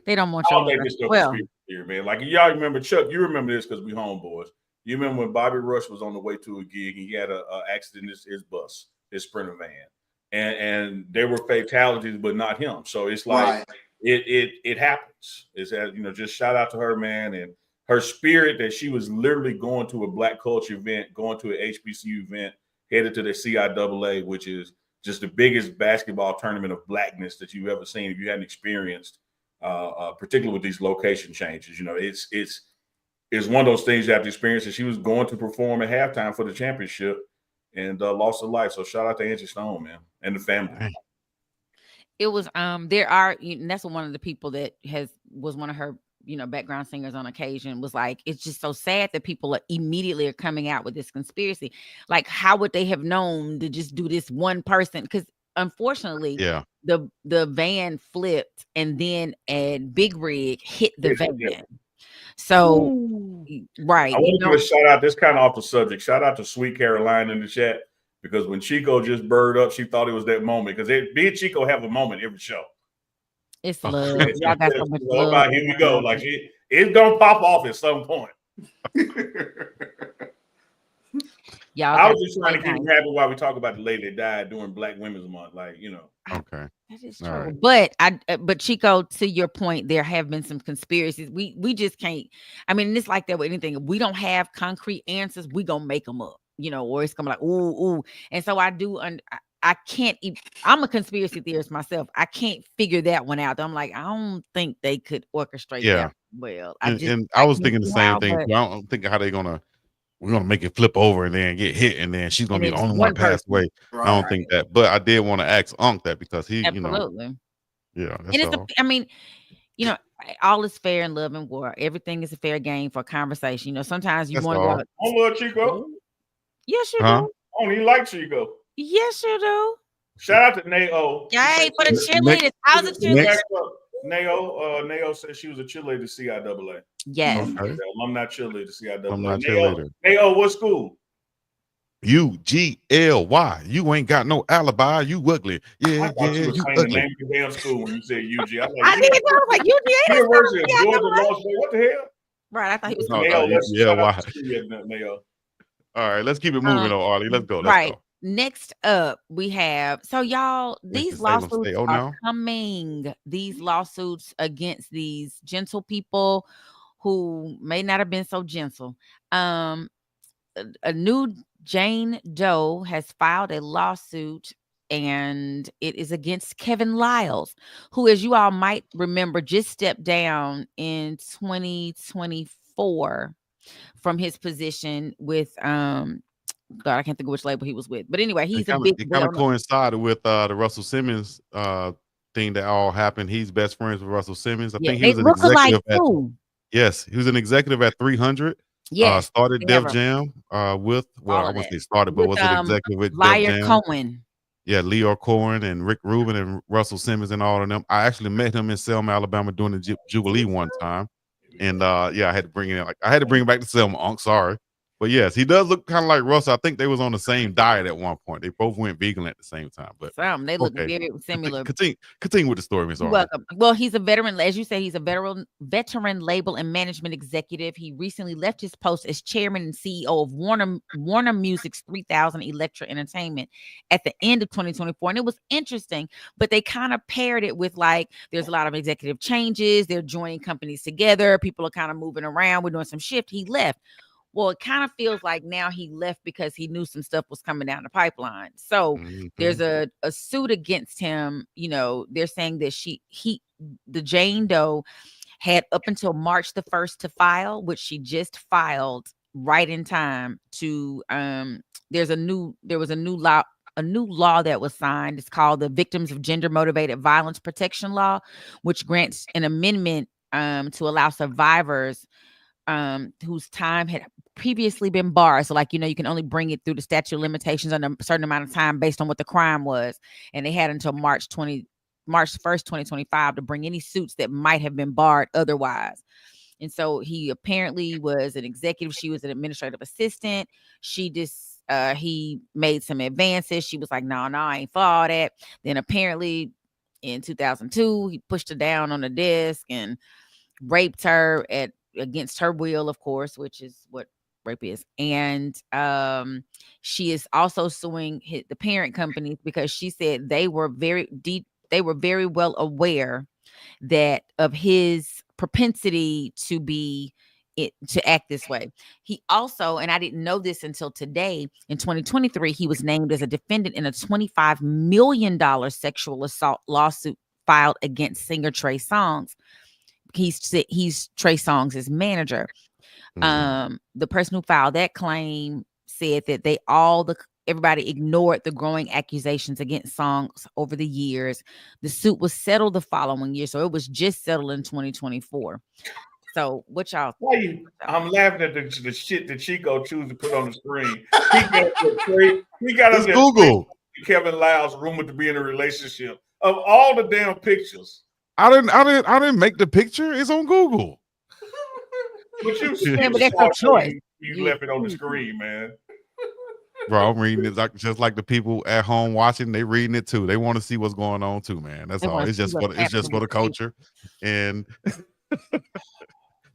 They don't want you here, man. Like, y'all remember, Chuck, you remember this because we homeboys. You remember when Bobby Rush was on the way to a gig and he had an accident in his bus, his Sprinter van. And there were fatalities, but not him. So it's like it happens. It's just shout out to her, man, and her spirit that she was literally going to a Black culture event, going to an HBCU event, headed to the CIAA, which is just the biggest basketball tournament of Blackness that you've ever seen. If you hadn't experienced, particularly with these location changes, it's one of those things you have to experience. And she was going to perform at halftime for the championship and lost her life. So shout out to Angie Stone, man, and the family. It was and that's one of the people that was one of her background singers on occasion, was like, it's just so sad that people are coming out with this conspiracy. Like, how would they have known to just do this one person? Because unfortunately, the van flipped, and then a big rig hit the van. So, right. I want to give a shout out. This kind of off the subject. Shout out to Sweet Caroline in the chat, because when Chico just burred up, she thought it was that moment, because Big Chico have a moment every show. It's Oh, love. okay. Y'all got so much love. About, here we go. Like it's gonna pop off at some point. Y'all I got was just trying to keep him happy while we talk about the lady that died during Black Women's Month. Like, you know. Okay. That is All true. right. But Chico, to your point, there have been some conspiracies. We just can't. I mean, it's like that with anything. If we don't have concrete answers, we gonna make them up, you know, or it's gonna be like, ooh. And so I do. I can't. I'm a conspiracy theorist myself. I can't figure that one out. I'm like, I don't think they could orchestrate Yeah. that well. And I was can't thinking the see same how, thing. but- I don't think how we're gonna make it flip over and then get hit, and then she's gonna And be then the only just one one to pass person. away. I don't think that, but I did want to ask Unc that because he, Absolutely. yeah, that's And it's all. I mean, you know, all is fair in love and war. Everything is a fair game for conversation. You know, sometimes you That's want to all. go. I don't love Chico. Yes, you Huh? do. I don't even like Chico. Yes, you do. Shout out to Nao. Yay for the cheerleaders. How's the Next. cheerleaders? Nao said she was a cheerleader to CIAA. Yes. Okay. Alumni cheerleader CIAA. I'm not cheerleader. Nao, what school? UGLY. You ain't got no alibi. You ugly. Yeah, I thought you were saying ugly. the name of the damn school when you said UG. I was I like, did. I was like, UGA. University of Georgia Law School. What the hell? Right. I thought he was. No, Nao, let's shout UGLY. out to you, Nao. All right, let's keep it moving, though, Arlie. Let's go. Let's Right. go. Next up, we have y'all. These lawsuits oh, are no. coming. These lawsuits against these gentle people who may not have been so gentle. A new Jane Doe has filed a lawsuit, and it is against Kevin Lyles, who, as you all might remember, just stepped down in 2024 from his position with God, I can't think of which label he was with. But anyway, he's It kind of coincided with the Russell Simmons thing that all happened. He's best friends with Russell Simmons. I think he was an executive Yes, he was an executive at 300. Yes. Started Def Jam with I won't say started, but was an executive with Def Jam. Cohen. Yeah, Leo Cohen and Rick Rubin and Russell Simmons and all of them. I actually met him in Selma, Alabama during the Jubilee one time. And yeah, I had to bring it in. I had to bring it back to Selma. I'm sorry. But yes, he does look kind of like Russell. I think they was on the same diet at one point. They both went vegan at the same time. But they look very similar. Continue with the story, Ms. You're welcome. Well, he's a veteran, as you say, he's a veteran label and management executive. He recently left his post as chairman and CEO of Warner Music's 3000 Elektra Entertainment at the end of 2024. And it was interesting, but they kind of paired it with like, there's a lot of executive changes. They're joining companies together. People are kind of moving around. We're doing some shift. He left. Well, it kind of feels like now he left because he knew some stuff was coming down the pipeline. So there's a suit against him. You know, they're saying that the Jane Doe had up until March the 1st to file, which she just filed right in time to there was a new law that was signed. It's called the Victims of Gender Motivated Violence Protection Law, which grants an amendment to allow survivors whose time had previously been barred. So like, you know, you can only bring it through the statute of limitations on a certain amount of time based on what the crime was. And they had until March 1st, 2025 to bring any suits that might have been barred otherwise. And so he apparently was an executive. She was an administrative assistant. He made some advances. She was like, no, I ain't for all that. Then apparently in 2002, he pushed her down on the desk and raped her against her will, of course, which is what rape is. And she is also suing the parent companies because she said they were very well aware of his propensity to act this way. He also, and I didn't know this until today, in 2023, he was named as a defendant in a $25 million sexual assault lawsuit filed against singer Trey Songz. He's Trey Songz' manager. The person who filed that claim said that everybody ignored the growing accusations against Songz over the years. The suit was settled the following year, so it was just settled in 2024. So what y'all? I'm laughing at the shit that Chico chooses to put on the screen. He got us Google Kevin Lyles rumored to be in a relationship. Of all the damn pictures, I didn't make the picture. It's on Google. But that's your choice. You left it on the screen, man. Bro, I'm reading it just like the people at home watching. They reading it too. They want to see what's going on too, man. That's They all. wanna It's see just what's for happening the with culture, and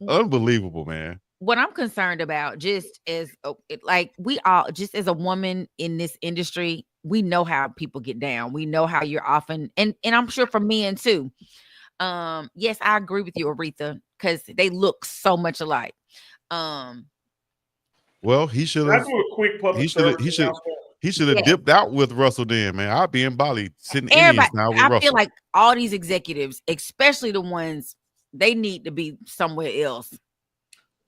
unbelievable, man. what I'm concerned about, just as like we all, just as a woman in this industry, we know how people get down. We know how you're often, and I'm sure for men too. Yes, I agree with you, Aretha, because they look so much alike. Um, Well, he should Can I have. do a quick public He should have. service announcement? He should have yeah, dipped out with Russell then, man. I'd be in Bali sitting everybody. Indians now with I feel Russell. like all these executives, especially the ones, they need to be somewhere else.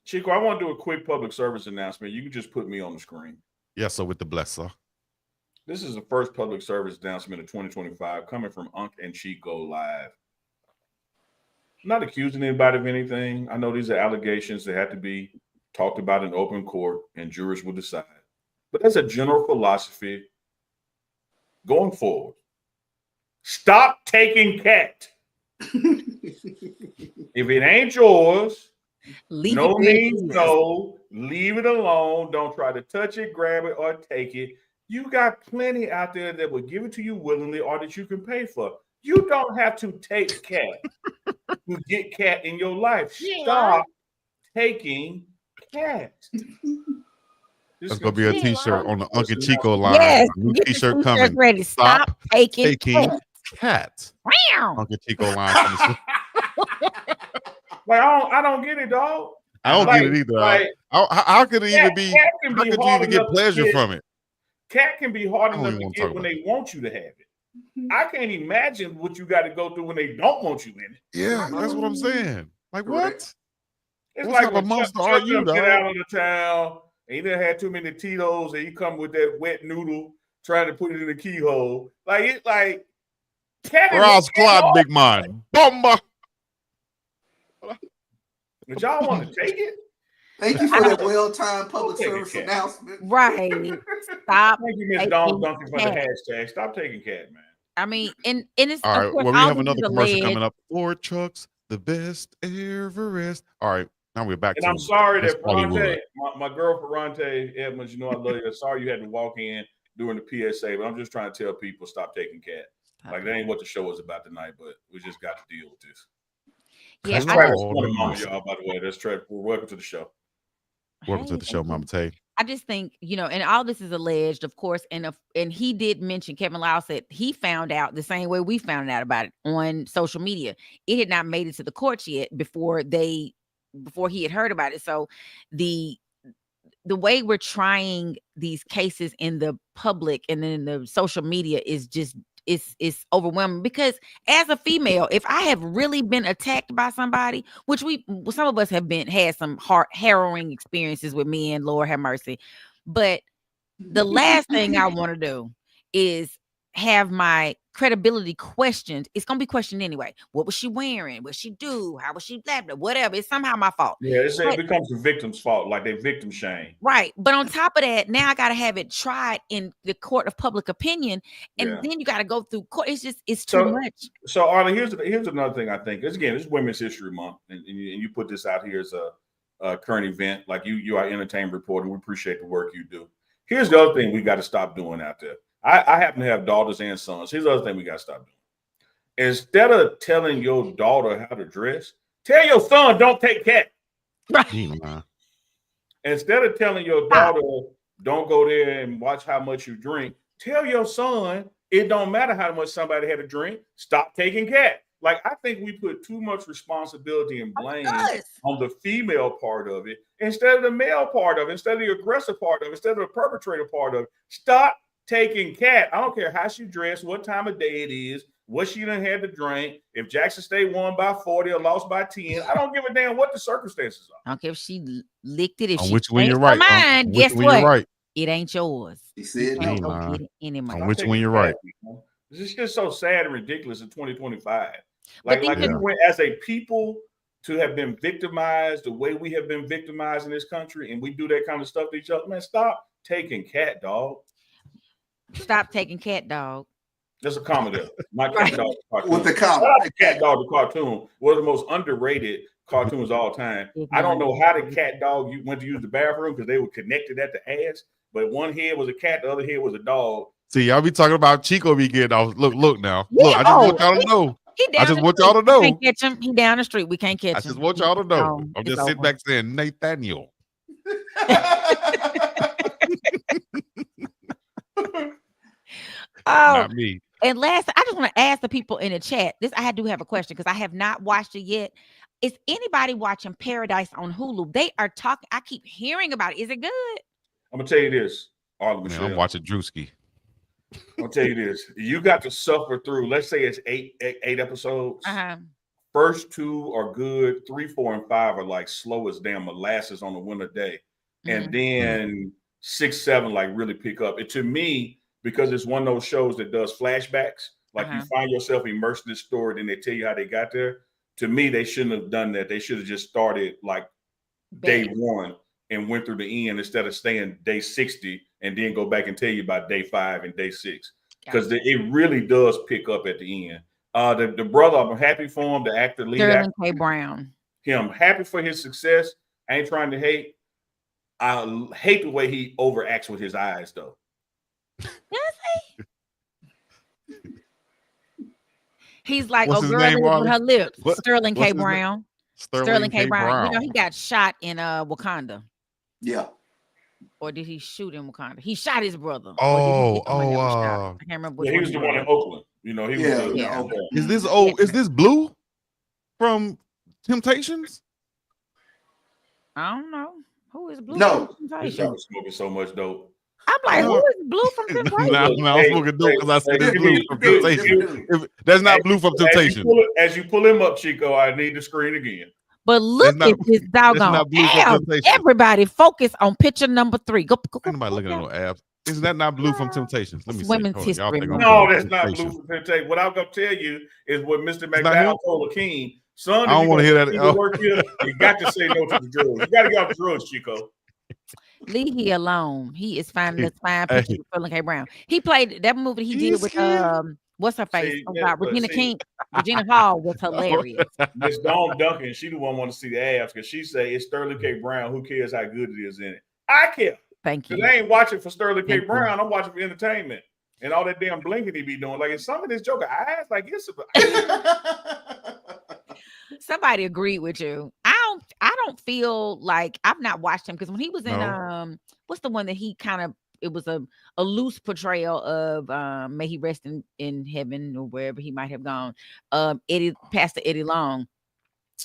Chico, I want to do a quick public service announcement. You can just put me on the screen. Yes, sir, with the blesser. This is the first public service announcement of 2025 coming from UNK and Chico Live. I'm not accusing anybody of anything. I know these are allegations that have to be talked about in open court and jurors will decide. But as a general philosophy, going forward, stop taking cat. If it ain't yours, Leave no it where it means is. no. Leave it alone. Don't try to touch it, grab it, or take it. You got plenty out there that will give it to you willingly or that you can pay for. You don't have to take cat to get cat in your life. Stop taking cat. That's gonna be a T-shirt on the Uncle Chico line. Yes, New get the T-shirt t-shirts coming. ready. Stop taking cat. Wow. Uncle Chico line. Coming. Like I don't get it, dog. I don't get it either. Like, how could it even be? Cat can How be could you hard even get enough to pleasure get. from it? Cat can be hard I don't enough even to wanna get talk when about they want you to have it. I can't imagine what you got to go through when they don't want you in it. Yeah, that's what I'm saying. Like what? It's What like type of when monster Chuck are you, done get dog? out of the town and he done had too many Tito's and he come with that wet noodle trying to put it in the keyhole. Like it like cat Ross Clyde, big man. Bomba. But y'all want to take it? Thank you for that well-timed public Take it, service cat. announcement. Right. Stop. Thank you, Miss taking Dawn Duncan, for the cat. hashtag. Stop taking cat, man. I mean, and it's All right, of course, well, we all have this another is commercial alleged. coming up. Ford trucks, the best Everest. All right, now we're back And to I'm sorry Miss that Hollywood. Bronte, my girl Ferrante Edmonds, you know I love you. Sorry you had to walk in during the PSA, but I'm just trying to tell people stop taking cat. Like that ain't what the show is about tonight, but we just got to deal with this. Yeah, That's I Travis Lord Corner, have Mama, mercy. y'all. By the way, that's Travis. Welcome to the show. Welcome to Hey, the show, thank you. Mama Tay. I just think, and all this is alleged, of course, and he did mention, Kevin Lau said he found out the same way we found out about it on social media. It had not made it to the courts yet before he had heard about it. So the way we're trying these cases in the public and then the social media is just it's overwhelming, because as a female, if I have really been attacked by somebody, which some of us have had some harrowing experiences with men, Lord have mercy, but the last thing I want to do is have my credibility questioned. It's gonna be questioned anyway. What was she wearing? What she do? How was she blah, blah, whatever? It's somehow my fault. Yeah, it becomes the victim's fault, like they victim shame. Right. But on top of that, now I gotta have it tried in the court of public opinion, and then you gotta go through court. It's too much. So Arlen, here's another thing I think. Again, this is Women's History Month, and you put this out here as a current event. Like you are entertainment reporter. We appreciate the work you do. Here's the other thing we got to stop doing out there. I happen to have daughters and sons. Here's the other thing we got to stop doing. Instead of telling your daughter how to dress, tell your son don't take cat. Right. Instead of telling your daughter don't go there and watch how much you drink, tell your son it don't matter how much somebody had to drink. Stop taking cat. Like, I think we put too much responsibility and blame on the female part of it instead of the male part of it, instead of the aggressive part of it, instead of the perpetrator part of it. Stop taking cat. I don't care how she dressed, what time of day it is, what she done had to drink. If Jackson State won by 40 or lost by 10, I don't give a damn what the circumstances are. I don't care if she licked it. If On she which one you're changed her right. mind, guess what? You're right. It ain't yours. He said You can't no. go get it anymore. On which one you're right. It's just so sad and ridiculous in 2025. Like we went as a people to have been victimized the way we have been victimized in this country, and we do that kind of stuff to each other. Man, stop taking cat, dog. Stop taking cat, dog. There's a comedy. My cat dog cartoon. With the comedy. Shout out to Cat Dog the cartoon. One of the most underrated cartoons of all time. I don't know how the cat dog went to use the bathroom because they were connected at the ass, but one head was a cat, the other head was a dog. See, y'all be talking about Chico be getting off. Look now. Yeah, Look, I just want y'all to know. I just want y'all to know. We can't catch him. He down the street. We can't catch him. I just want y'all to know. No, I'm it's just sitting over. back saying Nathaniel. Oh, Not me. and last, I just want to ask the people in the chat. I do have a question because I have not watched it yet. Is anybody watching Paradise on Hulu? They are talking. I keep hearing about it. Is it good? I'm gonna tell you this, Arla Man, Michelle. I'm watching Drewski. I'll tell you this. You got to suffer through, let's say it's eight episodes. Uh-huh. First 2 are good. 3, 4, and 5 are like slow as damn molasses on a winter day. Mm-hmm. And then 6, 7 like really pick up. And to me, because it's one of those shows that does flashbacks, like you find yourself immersed in this story, then they tell you how they got there. To me, they shouldn't have done that. They should have just started like day 1 and went through the end instead of staying day 60 and then go back and tell you about day 5 and day 6. Because it really does pick up at the end. The brother, I'm happy for him, the actor, lead Sterling actor. K. Brown. Him, happy for his success. I ain't trying to hate. I hate the way he overacts with his eyes, though. Does he? He's like, What's oh, his girl, name, with Marlon? her lips. What? Sterling What's K. his name? Brown. Sterling K. Brown. You know, Brown. he got shot in Wakanda. Yeah. Or did he shoot in Wakanda? He shot his brother. Oh, I can't remember which Yeah, he one was the one in Oakland. You know, he was. Is this Is this Blue from Temptations? I don't know. Who is Blue? No. From This Temptation? guy was smoking so much dope. I'm like, who is Blue from Temptation? No, I'm smoking dope because I said it's Blue from Temptation. That's not Blue from Temptation. As you pull him up, Chico, I need the screen again. But look at this doggone abs. Everybody focus on picture number 3. Go. Anybody looking at no abs? Is that not Blue from Temptations? Let me see. Women's Hold on. history Y'all think I'm No, doing that's not Temptation. Blue from Temptation. What I'm gonna tell you is what Mr. not McDowell him? told Akeem. Son, I don't want to hear that. Oh. Work here, you got to say no to the drugs. You got to get off the drugs, Chico. Leave he alone. He is finding this fine picture with Sterling K. Brown. He played that movie he did with what's her face? Regina Hall was hilarious. Miss Dawn Duncan, she the one want to see the abs because she say it's Sterling K. Brown. Who cares how good it is in it? I care. Thank you. Because I ain't watching for Sterling K. Brown. I'm watching for entertainment and all that damn blinking he be doing. Like in some of this Joker eyes, like it's. Somebody agreed with you. I don't feel like I've not watched him because when he was in what's the one that he kind of, it was a loose portrayal of may he rest in heaven or wherever he might have gone. Pastor Eddie Long,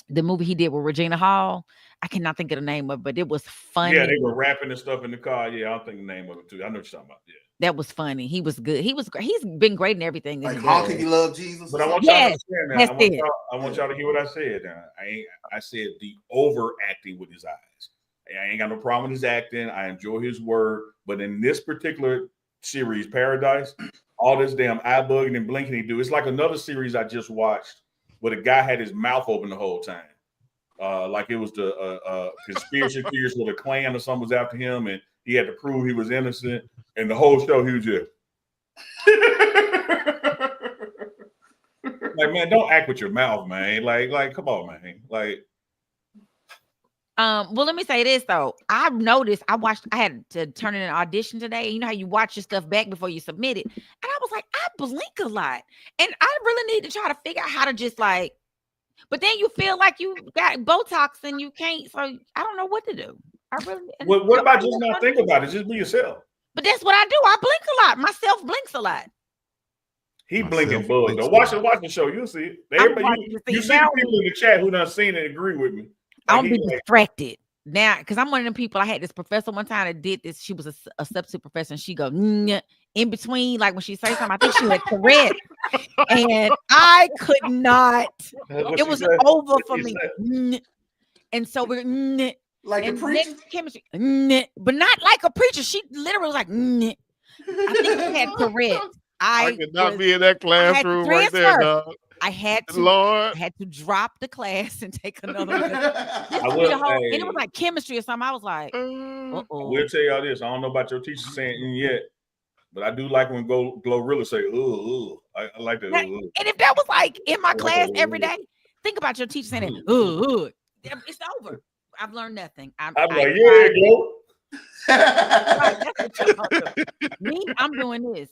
the movie he did with Regina Hall. I cannot think of the name of it, but it was funny. Yeah, they were rapping and stuff in the car. Yeah, I don't think the name of it too. I know what you're talking about. Yeah. That was funny. He was good. He was great. He's been great in everything. Like, how can you love Jesus? But I want y'all to understand now. I want y'all to hear what I said. Now, I said the overacting with his eyes. I ain't got no problem with his acting. I enjoy his work. But in this particular series, Paradise, all this damn eye bugging and blinking he do. It's like another series I just watched where the guy had his mouth open the whole time. Like it was the conspiracy theories where the Klan or something was after him and he had to prove he was innocent. And the whole show, he was just like, man, don't act with your mouth, man. Like, come on, man. Like, well, let me say this though. I've noticed I had to turn in an audition today. You know how you watch your stuff back before you submit it. And I was like, I blink a lot. And I really need to try to figure out how to just like, but then you feel like you got Botox and you can't. So I don't know what to do. I really. What about just not think about it? Just be yourself. But that's what I do. I blink a lot. Myself blinks a lot. He blinking bugs. Though. Watch the show. You'll see it. You see people in the chat who done seen it and agree with me. Like, I'll be distracted now because I'm one of them people. I had this professor one time that did this. She was a substitute professor, and she go in between, like when she say something. I think she had Tourette, and I could not. It was over for me. And so we're like a preacher, chemistry, but not like a preacher. She literally was like, I think she had Tourette. I could not be in that classroom right there, dog. I had to drop the class and take another one. And it was like chemistry or something. I was like, I will tell y'all this. I don't know about your teacher saying yet, but I do like when Glorilla say, I like that. And if that was like in my class every day, think about your teacher saying that, it's over. I've learned nothing. I'm like, yeah, Right, that's what you're gonna do. Me, I'm doing this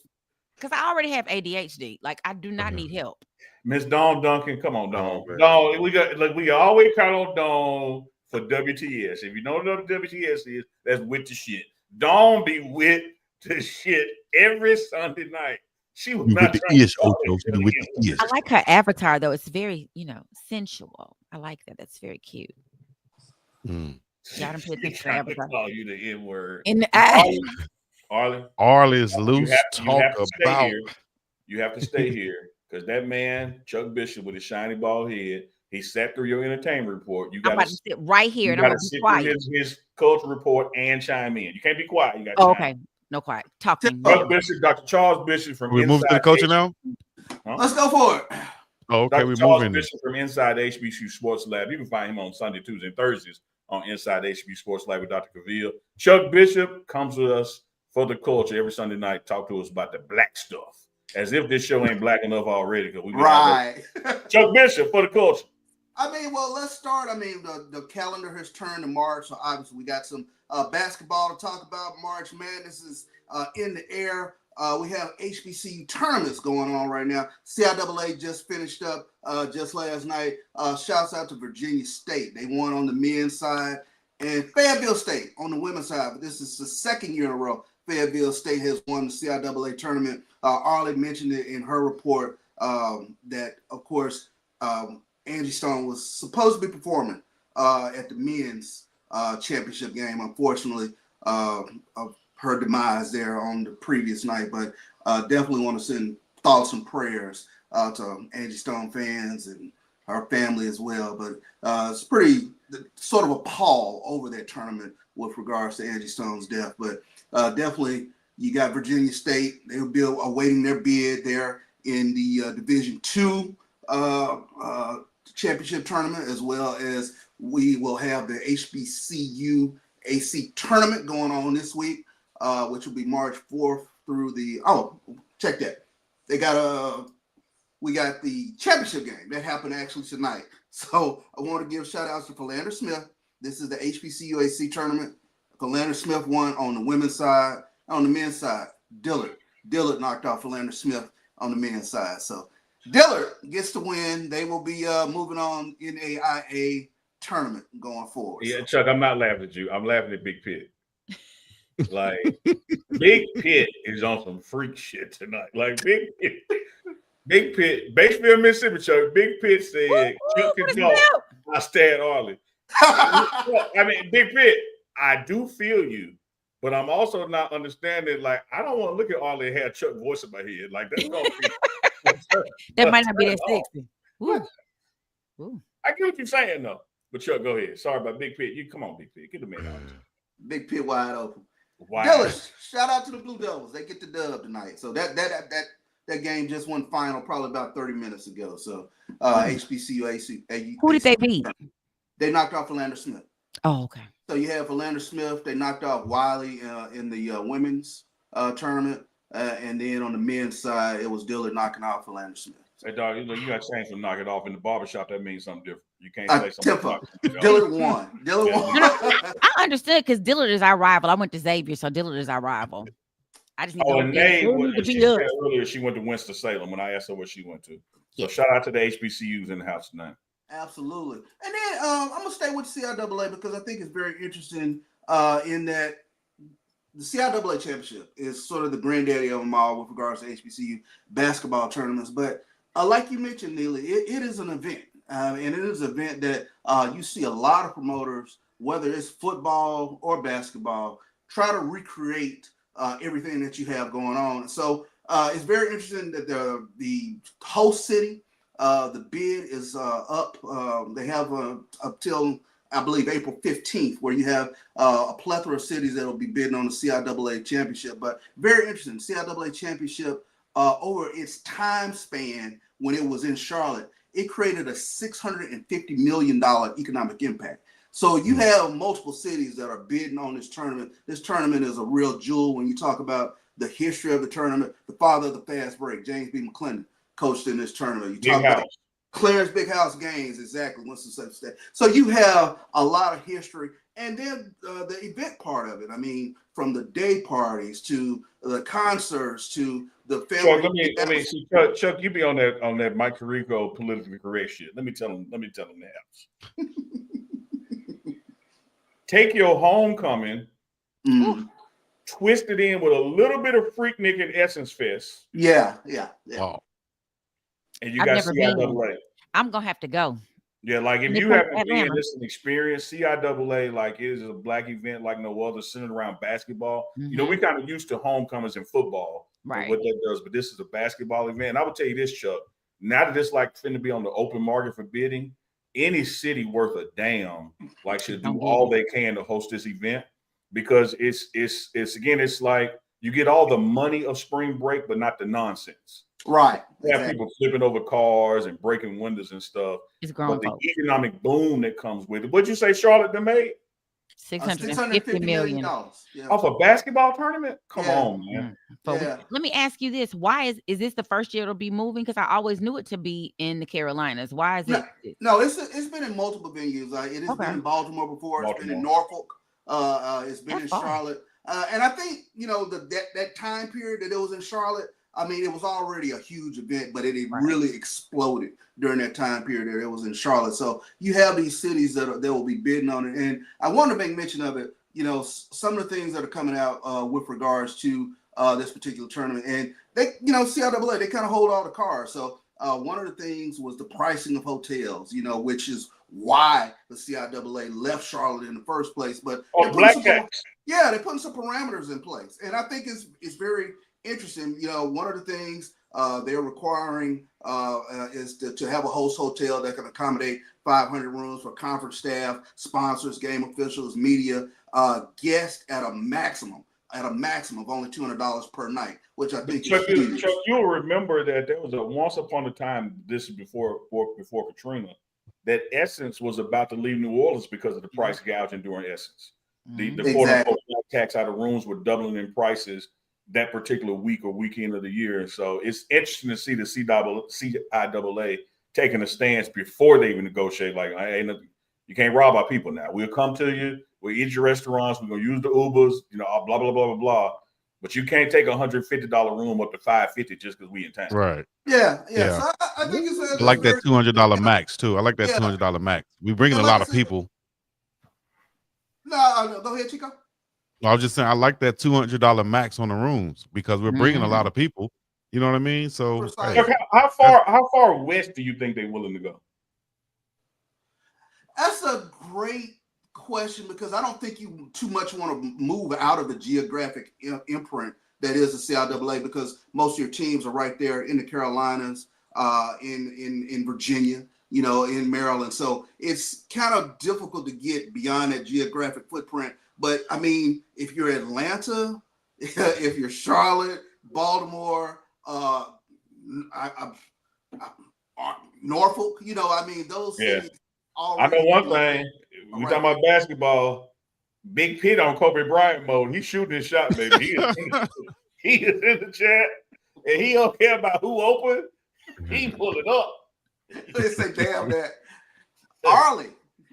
because I already have ADHD. Like I do not need help. Miss Dawn Duncan, come on, Dawn. man. Dawn, we always count on Dawn for WTS. If you don't know what WTS is, that's with the shit. Dawn be with the shit every Sunday night. She was not trying to start it. I like her avatar though. It's very, sensual. I like that. That's very cute. Mm. Y'all done pay attention to Trying to avatar. call you the N word. Arlie, Arlie's loose talk about. You have to stay here because that man, Chuck Bishop, with his shiny bald head, he sat through your entertainment report. You got to sit right here and I'm gonna be quiet. His culture report and chime in. You can't be quiet. You got okay. No quiet. Talk to me. Dr. Charles Bishop from We moving to the culture now? Let's go for it. Oh, okay, Dr. we're Charles moving. Bishop from Inside HBCU Sports Lab. You can find him on Sunday, Tuesday, and Thursdays on Inside HBCU Sports Lab with Dr. Cavill. Chuck Bishop comes with us for the culture every Sunday night. Talk to us about the black stuff. As if this show ain't black enough already. We right. Chuck Bishop for the culture. I mean, well, let's start. I mean, the calendar has turned to March, so obviously we got some basketball to talk about. March Madness is in the air. We have HBCU tournaments going on right now. CIAA just finished up just last night. Shouts out to Virginia State. They won on the men's side, and Fayetteville State on the women's side. But this is the second year in a row Fayetteville State has won the CIAA tournament. Arlie mentioned it in her report that, of course, Angie Stone was supposed to be performing at the men's championship game. Unfortunately, of her demise there on the previous night, but definitely want to send thoughts and prayers to Angie Stone fans and her family as well. But it's pretty sort of a pall over that tournament with regards to Angie Stone's death. But definitely you got Virginia State. They'll be awaiting their bid there in the Division II championship tournament, as well as we will have the HBCU AC tournament going on this week, which will be March 4th through check that. We got the championship game that happened actually tonight. So I want to give shout outs to Philander Smith. This is the HBCU AC tournament. Philander Smith won on the women's side. On the men's side, Dillard knocked off Philander Smith on the men's side. So Dillard gets to win. They will be moving on in NAIA tournament going forward. Yeah, Chuck, I'm not laughing at you. I'm laughing at Big Pitt. Like, Big Pitt is on some freak shit tonight. Like, Big Pitt, Batesville, Mississippi, Chuck. Big Pitt said, Chuck can go. I stay at Arlie. I mean, Big Pitt, I do feel you, but I'm also not understanding. Like, I don't want to look at Arlie and have Chuck voice in my head. Like, that's going to be. That might not be that sexy. Ooh. I get what you're saying, though. But Chuck, go ahead. Sorry about Big Pitt. You come on, Big Pitt. Get the man on. Big Pitt wide open. Wow. Dillard, shout out to the Blue Devils. They get the dub tonight. So that game just went final probably about 30 minutes ago. So HBCU AC. Who did they beat? They knocked off Philander Smith. Oh, okay. So you have Philander Smith. They knocked off Wiley in the women's tournament. And then on the men's side, it was Dillard knocking off Philander Smith. Hey, dog, you got to change from knock it off. In the barbershop, that means something different. You can't say something. Dillard won. Dillard won. I understood because Dillard is our rival. I went to Xavier, so Dillard is our rival. I just need she said earlier she went to Winston-Salem when I asked her what she went to. So shout out to the HBCUs in the house tonight. Absolutely. And then I'm going to stay with CIAA because I think it's very interesting in that the CIAA championship is sort of the granddaddy of them all with regards to HBCU basketball tournaments. But like you mentioned, Neely, it is an event. And it is an event that you see a lot of promoters, whether it's football or basketball, try to recreate everything that you have going on. So it's very interesting that the host city, the bid is up. They have up till, I believe, April 15th, where you have a plethora of cities that will be bidding on the CIAA championship. But very interesting, CIAA championship over its time span when it was in Charlotte, it created a $650 million economic impact. So you have multiple cities that are bidding on this tournament. This tournament is a real jewel when you talk about the history of the tournament. The father of the fast break, James B. McClendon, coached in this tournament. You talk about Clarence Big House Gaines, exactly. So you have a lot of history, And then the event part of it. I mean, from the day parties to the concerts to the family. Chuck, let me see, Chuck, you be on that Mike Tirico politically correct shit. Let me tell him that. Take your homecoming, twist it in with a little bit of Freaknik and Essence Fest. Yeah. Oh. And you got CIAA. I'm gonna have to go. Yeah, like if you haven't been, this an experience. CIAA like is a black event like no other, centered around basketball. Mm-hmm. You know, we kind of used to homecomings in football, right? What that does, but this is a basketball event. And I would tell you this, Chuck. Now that it's like finna be on the open market for bidding, any city worth a damn like should do all they can to host this event, because it's like you get all the money of spring break, but not the nonsense. Right. You have people flipping over cars and breaking windows and stuff. It's grown but the economic boom that comes with it. What'd you say Charlotte done made? $650 million. Yeah. Off a basketball tournament? Come on, man. Let me ask you this. Why is this the first year it'll be moving? Because I always knew it to be in the Carolinas. Why is it? No, it's been in multiple venues. It has been in Baltimore before. It's been in Norfolk. It's been in Charlotte. And I think, that time period that it was in Charlotte, I mean, it was already a huge event, but it really exploded during that time period that it was in Charlotte. So you have these cities that will be bidding on it. And I want to make mention of it, some of the things that are coming out with regards to this particular tournament. And they, CIAA, they kind of hold all the cards. So one of the things was the pricing of hotels, which is why the CIAA left Charlotte in the first place. But they're putting some parameters in place. And I think it's very interesting. One of the things they're requiring is to have a host hotel that can accommodate 500 rooms for conference staff, sponsors, game officials, media, guests at a maximum of only $200 per night, which I think is huge. Chuck, you'll remember that there was a once upon a time, this is before Katrina, that Essence was about to leave New Orleans because of the price gouging during Essence. The quote-unquote tax out of rooms were doubling in prices that particular week or weekend of the year. So it's interesting to see the CIAA taking a stance before they even negotiate. Like, you can't rob our people now. We'll come to you. We'll eat your restaurants. We're going to use the Ubers, blah, blah, blah, blah, blah. But you can't take a $150 room up to $550 just because we in town. Right. Yeah. So I think it's I like that $200 max too. I like that $200 max. We bringing a lot of people. No, go ahead, Chico. I was just saying, I like that $200 max on the rooms because we're bringing a lot of people. You know what I mean? So, hey, how far west do you think they're willing to go? That's a great question, because I don't think you too much want to move out of the geographic imprint that is the CIAA, because most of your teams are right there in the Carolinas, in Virginia, in Maryland. So it's kind of difficult to get beyond that geographic footprint. But I mean, if you're Atlanta, if you're Charlotte, Baltimore, Norfolk, those cities. I know one thing. We talking about basketball. Big Pete on Kobe Bryant mode. He's shooting his shot, baby. He is in the chat, and he don't care about who open. He pull it up. They say, damn that. Arlie.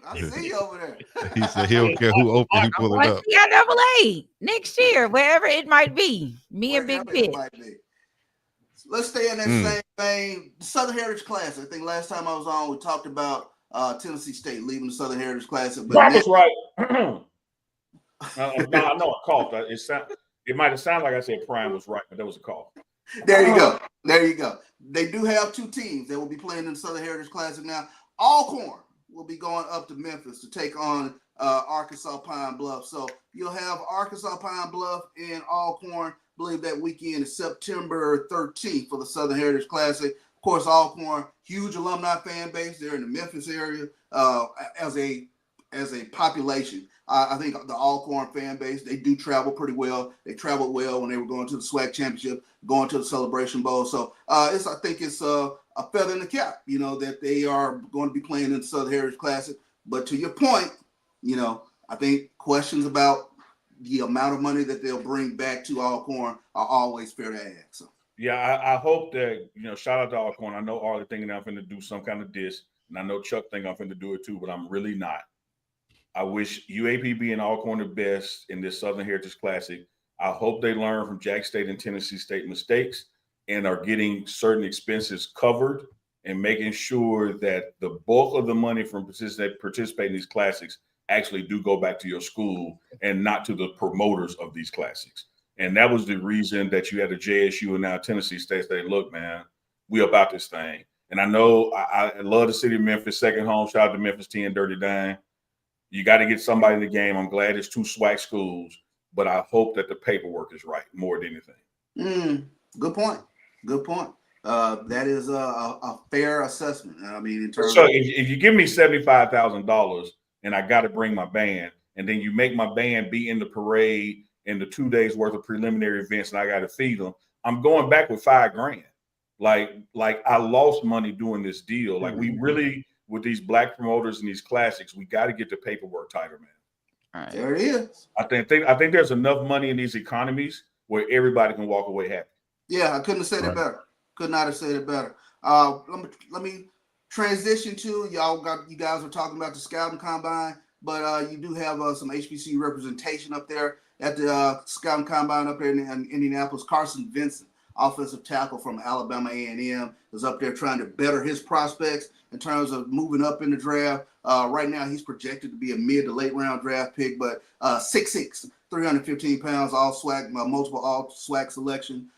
I see you over there. He said he don't care who open, he pull it up. CIAA next year, wherever it might be. Me and Big Pit. Let's stay in that same vein. The Southern Heritage Classic. I think last time I was on, we talked about Tennessee State leaving the Southern Heritage Classic. But Prime was right. No, I know I coughed. It might have sounded like I said Prime was right, but that was a cough. There you go. They do have two teams that will be playing in the Southern Heritage Classic now. Alcorn will be going up to Memphis to take on Arkansas Pine Bluff. So you'll have Arkansas Pine Bluff and Alcorn. I believe that weekend is September 13th for the Southern Heritage Classic. Of course, Alcorn, huge alumni fan base. They're in the Memphis area as a population. I think the Alcorn fan base, they do travel pretty well. They traveled well when they were going to the SWAC Championship, going to the Celebration Bowl. So I think it's a feather in the cap, that they are going to be playing in the Southern Heritage Classic. But to your point, I think questions about the amount of money that they'll bring back to Alcorn are always fair to ask. So. Yeah, I hope that, shout out to Alcorn. I know Arlie thinking I'm going to do some kind of diss, and I know Chuck think I'm going to do it too, but I'm really not. I wish UAPB and Alcorn the best in this Southern Heritage Classic. I hope they learn from Jack State and Tennessee State mistakes and are getting certain expenses covered and making sure that the bulk of the money from participating in these classics actually do go back to your school and not to the promoters of these classics. And that was the reason that you had a JSU and now Tennessee State say, look, man, we about this thing. And I know I love the city of Memphis, second home. Shout out to Memphis 10, Dirty Dime. You got to get somebody in the game. I'm glad it's 2 SWAC schools, but I hope that the paperwork is right more than anything. Good point. Good point. That is a fair assessment. I mean, in terms so of if you give me $75,000 and I got to bring my band, and then you make my band be in the parade in the 2 days worth of preliminary events, and I got to feed them, I'm going back with $5,000. Like I lost money doing this deal. Like we really, with these black promoters and these classics, we got to get the paperwork tighter, man. All right. there it is. I think there's enough money in these economies where everybody can walk away happy. Yeah, I couldn't have said it better. Could not have said it better. Let me transition to you guys were talking about the scouting combine, but you do have some HBCU representation up there at the scouting combine up there in Indianapolis. Carson Vincent, offensive tackle from Alabama A&M, is up there trying to better his prospects in terms of moving up in the draft. Right now, he's projected to be a mid to late round draft pick, but 6'6", 315 pounds, all SWAC, multiple all SWAC selection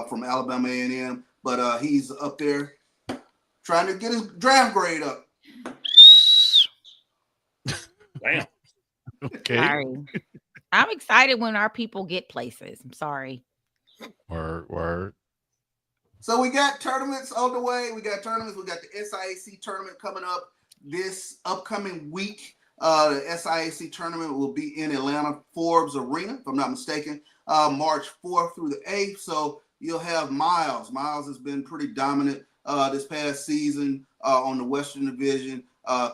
from Alabama A&M. But he's up there trying to get his draft grade up. Damn. Okay. Sorry. I'm excited when our people get places. I'm sorry. Word. So we got tournaments on the way. We got the SIAC tournament coming up this upcoming week. The SIAC tournament will be in Atlanta Forbes Arena, if I'm not mistaken, March 4th through the 8th. So you'll have Miles. Miles has been pretty dominant this past season on the Western Division.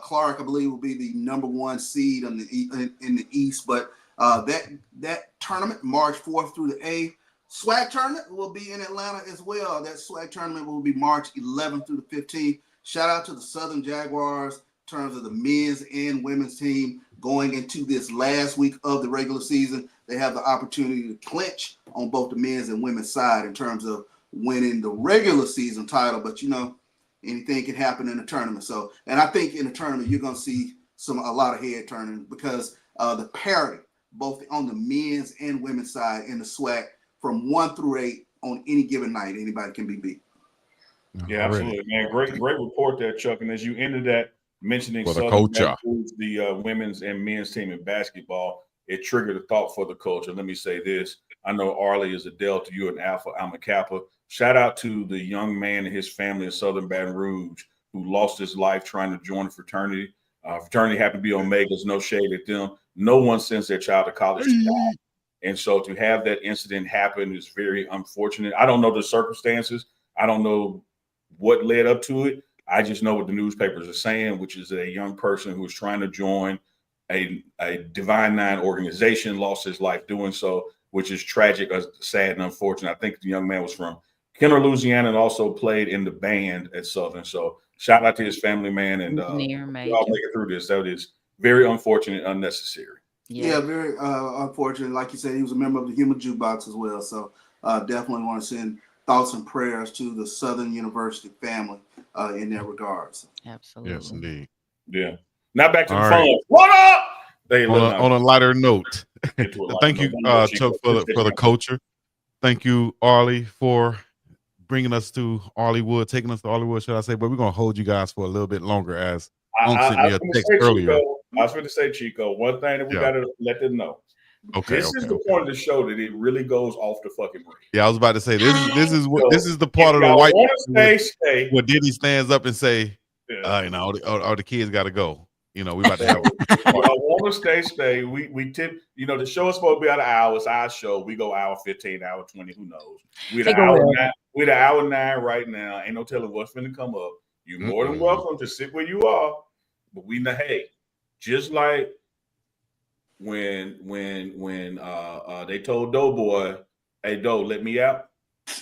Clark, I believe, will be the number 1 seed in the East. But that tournament, March 4th through the 8th. SWAC tournament will be in Atlanta as well. That SWAC tournament will be March 11th through the 15th. Shout out to the Southern Jaguars in terms of the men's and women's team going into this last week of the regular season. They have the opportunity to clinch on both the men's and women's side in terms of winning the regular season title. But, anything can happen in the tournament. So, and I think in the tournament, you're going to see a lot of head turning because the parity, both on the men's and women's side in the SWAC, from 1 through 8 on any given night, anybody can be beat. Yeah, absolutely, man. Great report there, Chuck. And as you ended that mentioning the women's and men's team in basketball, it triggered a thought for the culture. Let me say this. I know Arlie is a Delta, you're an Alpha, I'm a Kappa. Shout out to the young man and his family in Southern Baton Rouge who lost his life trying to join a fraternity. Fraternity happened to be Omegas, no shade at them. No one sends their child to college to die. And so to have that incident happen is very unfortunate. I don't know the circumstances. I don't know what led up to it. I just know what the newspapers are saying, which is that a young person who was trying to join a Divine Nine organization lost his life doing so, which is tragic, sad, and unfortunate. I think the young man was from Kenner, Louisiana, and also played in the band at Southern. So shout out to his family, man, and we all make it through this. That is very unfortunate, unnecessary. Yeah, very unfortunate. Like you said, he was a member of the Human Jukebox as well. So definitely want to send thoughts and prayers to the Southern University family in that regards. Absolutely. Yes, indeed. Yeah. Now back to the All phone. right. What up? On a lighter note, thank you, Chuck, for the culture. Thank you, Arlie, for bringing us to Arleywood, taking us to Arleywood, should I say? But we're going to hold you guys for a little bit longer as sent me a text earlier. I was going to say, Chico, one thing that we got to let them know. This is the point of the show that it really goes off the fucking break. Yeah, I was about to say this is the part of the white where Diddy stands up and say, all the kids got to go. We about to have. I want to stay. We tip. The show is supposed to be at an hour. It's our show. We go hour 15, hour 20. Who knows? We're at hour 9 right now. Ain't no telling what's going to come up. You're more than welcome to sit where you are. But we know, hey, just like when they told Doughboy, "Hey, Doe, let me out."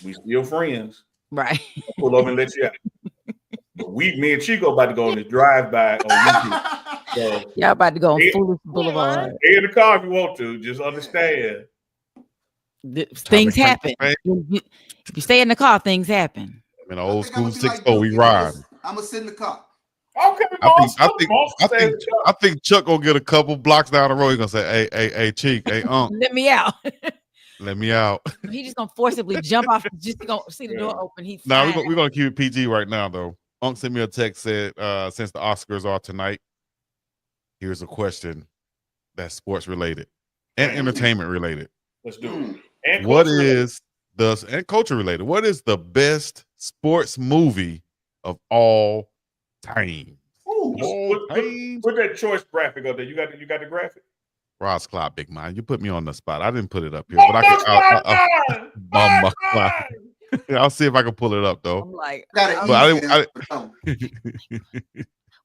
We still friends, right? I'll pull over and let you out. But me and Chico about to go on this drive-by on YouTube. So Y'all about to go on Yeah. Foolish Boulevard. stay in the car if you want to. Just understand. Things crank the happen. bank. If you stay in the car, things happen. In an old school I'm 6-4, we ride. I'm gonna sit in the car. Okay, I think Chuck gonna get a couple blocks down the road. He's gonna say, hey, Cheek, hey, Let me out. let me out. He just gonna forcibly jump off. Just gonna see the door open. He's Now we're gonna keep it PG right now, though. Unc sent me a text, said, since the Oscars are tonight, here's a question that's sports related and entertainment related. Let's do it. And What culture is and culture related? What is the best sports movie of all time? Put that choice graphic up there. You got the graphic. Ross Cloud, big man. You put me on the spot. I didn't put it up here, but I'll see if I can pull it up though. I'm like,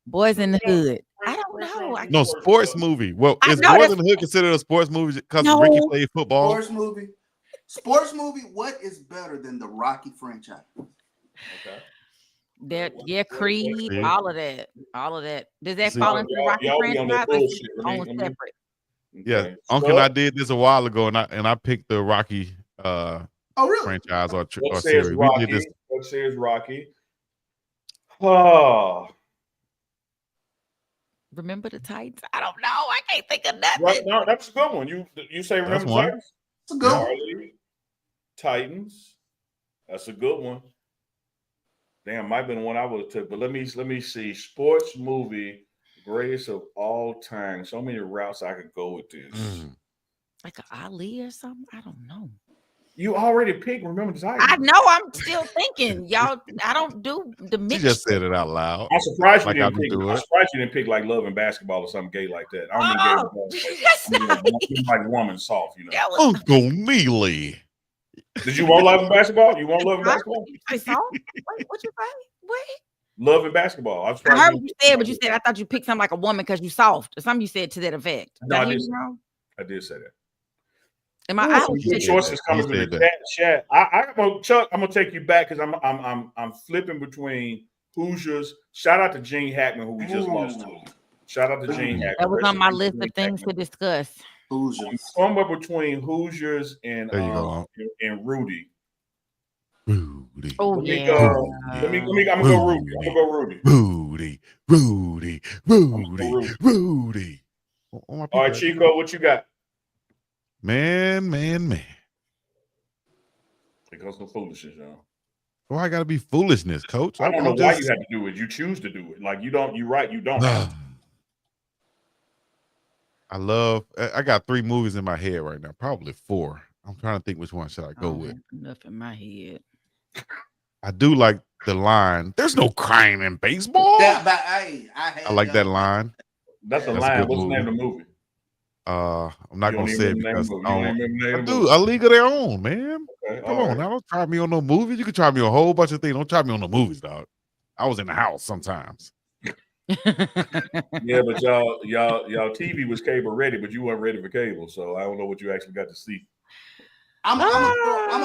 Boys in the Hood. I don't know. No sports movie. Well, is know Boys in the Hood considered a sports movie because No. Ricky played football? Sports movie. What is better than the Rocky franchise? Yeah, Creed, all of that. Does that See, fall into the Rocky y'all be on that franchise? bullshit. Or is it separate. Yeah, Uncle and I did this a while ago, and I picked the Rocky franchise or series. We did this. What says Rocky? Oh, Remember the Titans? I don't know. I can't think of nothing. right, no, that's a good one. You say remember the one. Titans? It's a good one. Harley, Titans. That's a good one. Damn, might have been one I would have took. But let me see. Sports movie, greatest of all time. So many routes I could go with this. Like an Ali or something? I don't know. You already picked Remember the Titans. I know. I'm still thinking, y'all. I don't do the She mix. just said it out loud. I'm surprised you Like didn't pick like Love and Basketball or something gay like that. I don't mean like woman soft, you know. Uncle Neely. Did you want Love and Basketball? You want Love and Basketball? I saw. What you say? What? Love and Basketball. I heard what you said, but you said I thought you picked something like a woman because you soft or something. You said to that effect. No, I did say that. Am I out? Good choices coming from the chat. I'm gonna take you back because I'm flipping between Hoosiers. Shout out to Gene Hackman, who we just lost to. Shout out to Gene Hackman. That was on my list of things to discuss. Hoosiers. Somewhere between Hoosiers and Rudy. Rudy. Oh yeah. I'm gonna go Rudy. I'm gonna go Rudy. Rudy. All right, Chico, what you got? Man. It goes some foolishness, y'all. Why I gotta be foolishness, coach? I don't know why you have to do it. You choose to do it. Like you don't. You're right. You don't. I got 3 movies in my head right now, probably 4. I'm trying to think which one should I go with. Enough in my head. I do like the line. There's no crying in baseball. I like that line. That's a line. What's the name of the movie? I'm not gonna say it because I do a League of Their Own, man. Okay, Come on, now don't try me on no movies. You can try me on a whole bunch of things. Don't try me on the movies, dog. I was in the house sometimes. Yeah, but y'all TV was cable ready, but you weren't ready for cable, so I don't know what you actually got to see. I'm gonna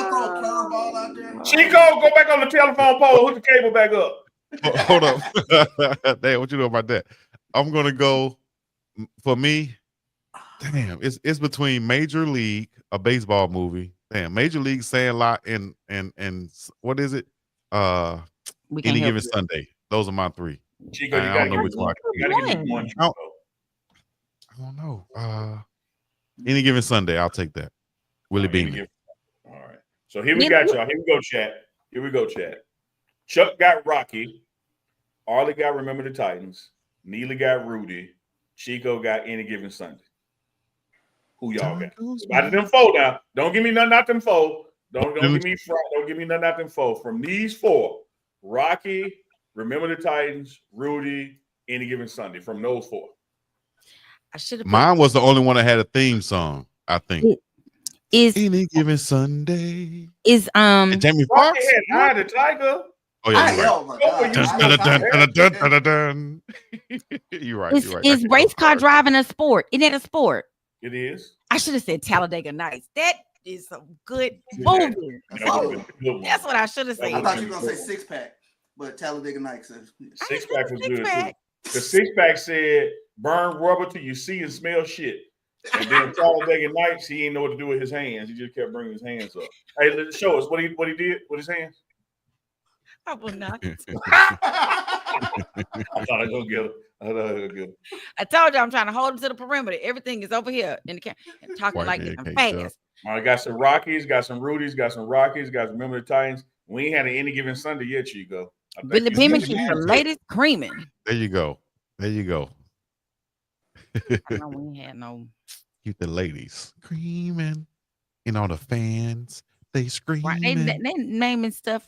throw a curveball out there. Chico, go back on the telephone pole. Hook the cable back up. Hold up. Damn, what you know about that? I'm gonna go for me. Damn, it's between Major League, a baseball movie. Damn, Major League, Sandlot, and what is it? Any Given Sunday. Those are my 3. Chico, I don't know which one. You gotta give me one. I don't know. Any Given Sunday, I'll take that. Willie Beeman. All right. So here we got y'all. Here we go, chat. Chuck got Rocky. Arlie got Remember the Titans. Neely got Rudy. Chico got Any Given Sunday. Who y'all got? Out of them 4 now. Don't give me nothing out them 4. Don't give me nothing out them 4. From these 4, Rocky, Remember the Titans, Rudy, Any Given Sunday. From those 4. I should have. Mine was the only one that had a theme song, I think. Is Any Given Sunday. Is and Jamie Foxx? Eye the Tiger. Oh yeah, you're right. You're right. Is race car driving a sport? Isn't it a sport? It is. I should have said Talladega Nights. That is a good movie. That's what I should have said. I thought you were gonna say Six Pack, but Talladega Nights says Six Pack was good too. The Six Pack said burn rubber till you see and smell shit. And then Talladega Nights, he didn't know what to do with his hands. He just kept bringing his hands up. Hey, let's show us what he did with his hands. I will not. I thought I was gonna get him. I told you I'm trying to hold him to the perimeter. Everything is over here in the camera and talking White like man I'm can't fast. I got some Rockies, got some Rudies, got some Rockies, got some Remember the Titans. We ain't had Any Given Sunday yet, Chico. Billy Beeman keeps the latest creaming. There you go. There you go. I know we ain't had no. Keep the ladies screaming, and all the fans they screaming. Right. They naming stuff.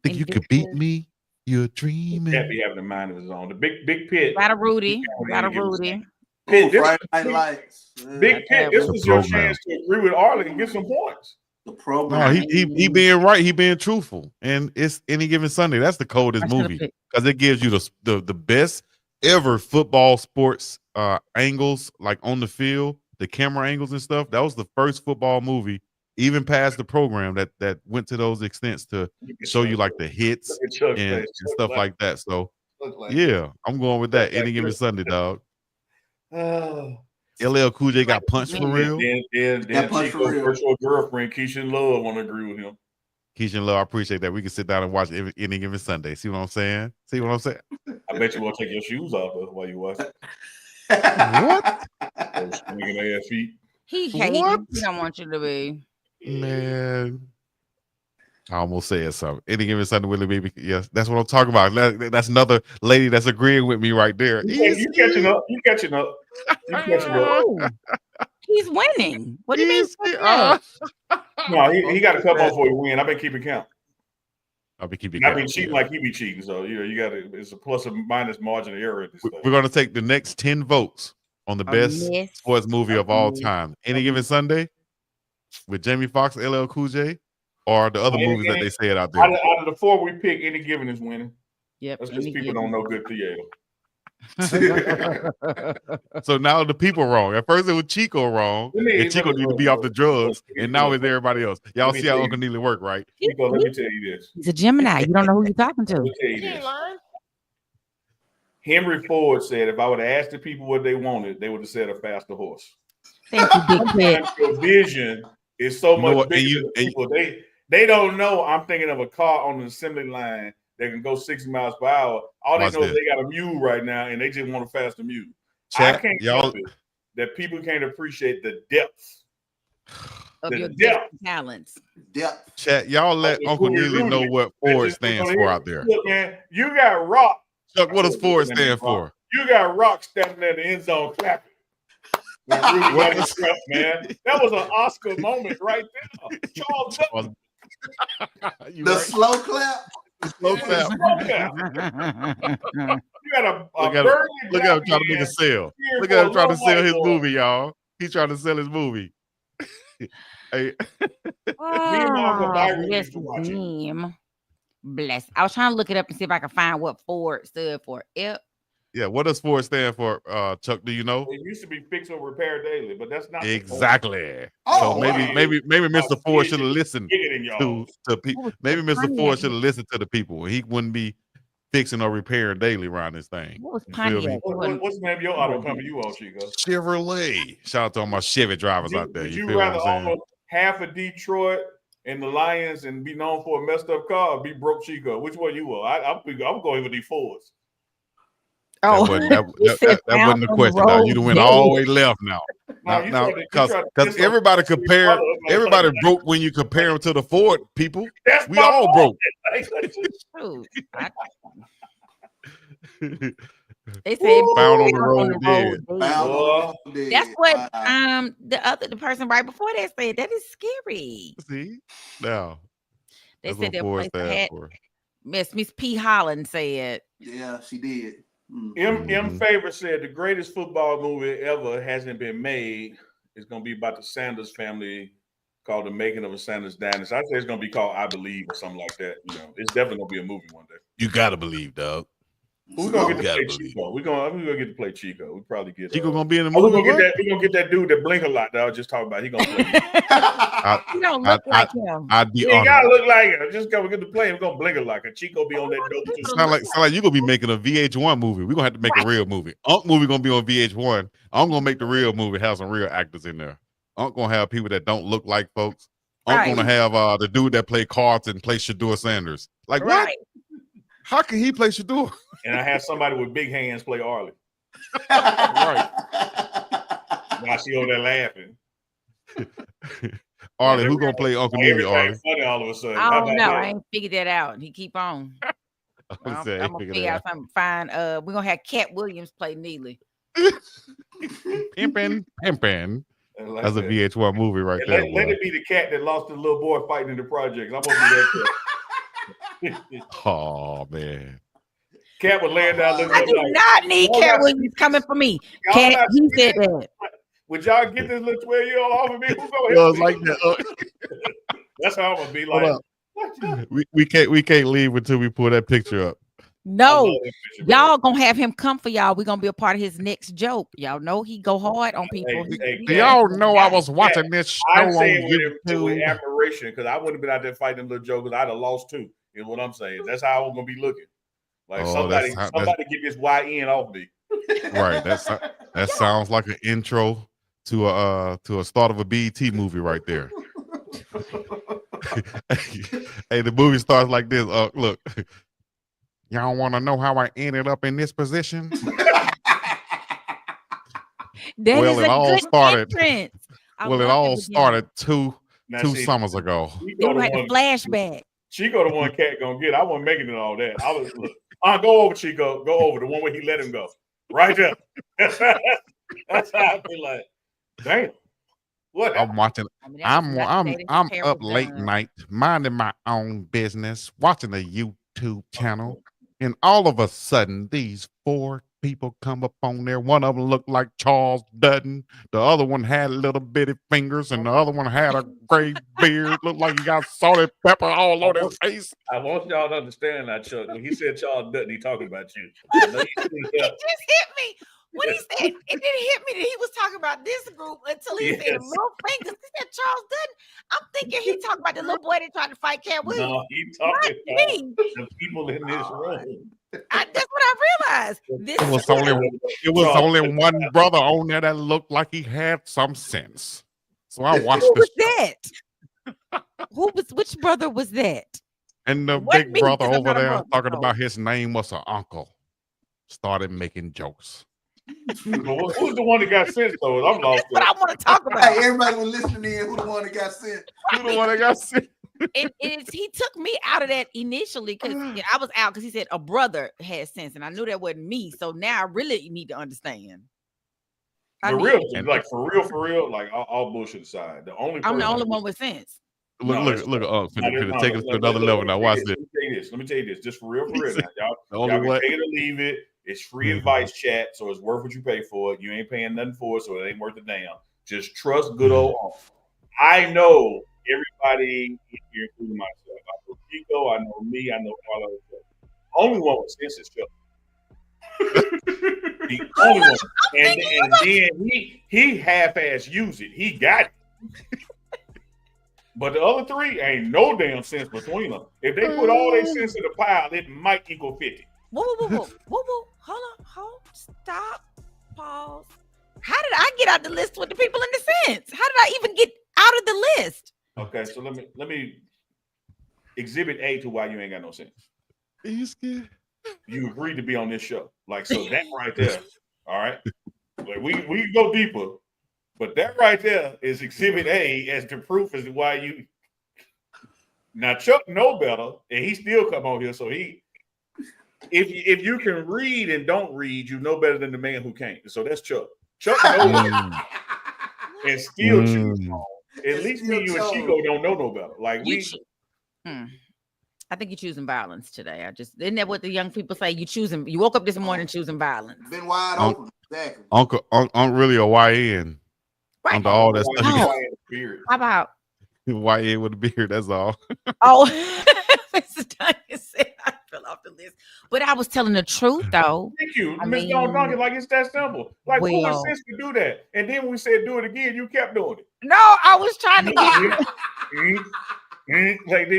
Think you could beat me? You're dreaming. Can't be having a mind of his own. The big pit. Got a Rudy. Got a Rudy. Pit, Friday Night Lights. Big Pit. This was your chance to agree with Arlie and get some points. The program. No, he being right. He being truthful, and it's Any Given Sunday. That's the coldest movie because it gives you the best ever football sports angles, like on the field, the camera angles and stuff. That was the first football movie, even past the program, that went to those extents to show you like the hits and stuff like that. So yeah, I'm going with that. Any Given Sunday, dog. LL Cool J got punched for real. Then Chico's virtual girlfriend, Keisha Love, want to agree with him. Keisha Love, I appreciate that. We can sit down and watch Any Given Sunday. See what I'm saying? See what I'm saying? I bet you won't take your shoes off while you watch it. What? Those swinging ass feet. He hates you. What? He don't want you to be. Man, I almost said something. Any Given Sunday, Willie Baby. Yes, that's what I'm talking about. That's another lady that's agreeing with me right there. You catching up. You catching up. You catching up. He's winning. What do you mean? No, he got to come on for a win. I've been keeping count. I've been keeping count. count. I've been cheating like he be cheating. So you got to. It's a plus or minus margin of error. We're going to take the next 10 votes on the best sports movie of all time. Any Given Sunday with Jamie Foxx, LL Cool J, or the other movies that they said out there. Out of the four we pick, Any Given is winning. Yep. That's because people don't know good theater. So now the people wrong. At first it was Chico wrong, and Chico need to be off the drugs, and now it's everybody else. Y'all see how Uncle Neely work, right? Chico, let me tell you this. He's a Gemini. You don't know who you're talking to. Let me tell you this. Henry Ford said, if I would have asked the people what they wanted, they would have said a faster horse. Thank you, Big Pit. Your vision is so much bigger than people. They don't know I'm thinking of a car on the assembly line that can go 60 miles per hour. All they know is they got a mule right now, and they just want a faster mule. I can't help it that people can't appreciate the depth of your talents. Depth. Chat, y'all let Uncle Neely know what Ford stands for out there. Look, man, you got Rock. Chuck, what does Ford stand for? You got Rock standing at the end zone clapping. Man, that was an Oscar moment right there. Charles the slow clap. Slow clap. You got a look at him trying to make a sale. Look at him trying to sell his movie, y'all. He's trying to sell his movie. Hey. Yes, meme. Bless. I was trying to look it up and see if I can find what Ford stood for. Yep. Yeah, what does Ford stand for, Chuck? Do you know? It used to be fix or repair daily, but that's not exactly. So maybe Mr. Ford should have listened to people. Maybe Mr. Ford should have listened to the people. He wouldn't be fixing or repairing daily around this thing. What was Pontiac? What's the name of your auto company you on, Chico? Chevrolet. Shout out to all my Chevy drivers out there. Would you rather own half of Detroit and the Lions and be known for a messed up car, or be broke Chico? Which one you will? I'm going with the Fords. Oh, that wasn't the question. Now you went all the way left now. Now, because everybody broke when you compare them to the Ford people. We all broke. They say found on the road dead. That's what the person right before that said. That is scary. See now they said their place had Miss P. Holland said. Yeah, she did. M. Favor said the greatest football movie ever hasn't been made. It's going to be about the Sanders family, called The Making of a Sanders Dynasty. I say it's going to be called I Believe or something like that. You know, it's definitely going to be a movie one day. You got to believe, dog. We're going to get to play Chico. We're going to get to play Chico. We probably get Chico going to be in the movie. We're going to get that dude that blink a lot that I was just talking about. He going to play. You don't look like him. I'd be You ain't honored. gotta look like it. Just go get the play. We're gonna blinker like a Chico be on that dope too. Sound like you gonna be making a VH1 movie. We're gonna have to make a real movie. Unk movie gonna be on VH1. I'm gonna make the real movie, have some real actors in there. Unk gonna have people that don't look like folks. Unk gonna have the dude that play cards and play Shador Sanders. Like what? How can he play Shador? And I have somebody with big hands play Arlie. Right. Now she over there laughing. Arlie, who gonna play Uncle Nivy, Arlie? Funny all of a sudden. I don't know. I ain't figured that out. He keep on. I'm gonna figure out something fine. We're gonna have Cat Williams play Neely. Pimpin'. Like That's a VH1 movie right there. Let it be the cat that lost the little boy fighting in the projects. I'm gonna do that cat. Oh man. Cat was laying down looking I do not need Cat Williams coming for me. Cat, he said that. Would y'all get this little 12-year-old off of me? Who's gonna help me? Like that. That's how I'm gonna be like. We can't leave until we pull that picture up. No, y'all gonna have him come for y'all. We're gonna be a part of his next joke. Y'all know he go hard on people. Y'all know I was watching this show I'm on saying YouTube. with admiration because I wouldn't have been out there fighting them little jokers. I'd have lost too. Is what I'm saying. That's how I'm gonna be looking. Like somebody get this YN off me. Right. That sounds like an intro to a start of a BET movie right there. Hey, the movie starts like this. Look, y'all want to know how I ended up in this position? Well, it all started. Well, it all started two summers ago. You had the flashback. Chico, the one cat gonna get. I wasn't making it all that. I was look. Go over, Chico. Go over the one where he let him go. Right there. That's how I feel like. Damn. What? I'm watching. I'm up late night, minding my own business, watching the YouTube channel, and all of a sudden, these 4 people come up on there. One of them looked like Charles Dutton. The other one had little bitty fingers, and the other one had a gray beard. Looked like he got salted pepper all on his face. I want y'all to understand that, Chuck. When he said Charles Dutton, he talking about you. It just hit me. When he said it didn't hit me that he was talking about this group until he said little fingers. He said Charles Dutton. I'm thinking he talking about the little boy that tried to fight Cat Williams. No, he talking about the people in this room. That's what I realized. It was only one brother on there that looked like he had some sense. So I watched which brother was that? And the big brother over there talking about his name was an uncle. Started making jokes. Who's the one that got sent though? I'm lost. That's what I want to talk about. Hey, everybody was listening in. Who the one that got sent? Who the one that got sent? He took me out of that initially because I was out because he said a brother had sense, and I knew that wasn't me. So now I really need to understand. For real, like all bullshit aside, I'm the only one with sense. Look, take us to another level now. Watch this. Let me tell you this, just for real now. Y'all can take it or leave it. It's free advice chat, so it's worth what you pay for it. You ain't paying nothing for it, so it ain't worth a damn. Just trust good old Uncle. I know everybody here, including myself. I know Chico, I know me, I know all of them. Only one with sense is Chuck. The only one. And then he half-ass use it. He got it. But the other 3 ain't no damn sense between them. If they put all their sense in the pile, it might equal 50. Whoa. Hold, stop, pause. How did I get out the list with the people in the sense? How did I even get out of the list? Okay, so let me exhibit A to why you ain't got no sense. Are you scared? You agreed to be on this show. Like, so that right there, all right? Like we can go deeper, but that right there is exhibit A as the proof as to why you. Now Chuck know better, and he still come on here, so he. If you can read and don't read, you know better than the man who can't. So that's Chuck. Chuck knows and still choose wrong. At least me, you, and Chico don't know no better. Like I think you're choosing violence today. Isn't that what the young people say? You woke up this morning choosing violence. Been wide open. Exactly. Uncle really a YN. Right. Under all that stuff. How about YN with a beard? That's all. Oh, Mr. Duncan said I fell off off the list. But I was telling the truth, though. Thank you, I Miss mean, Don Duncan. Like it's that simple. Like who well- insists to do that? And then when we said do it again, you kept doing it. No, I was trying to get. Like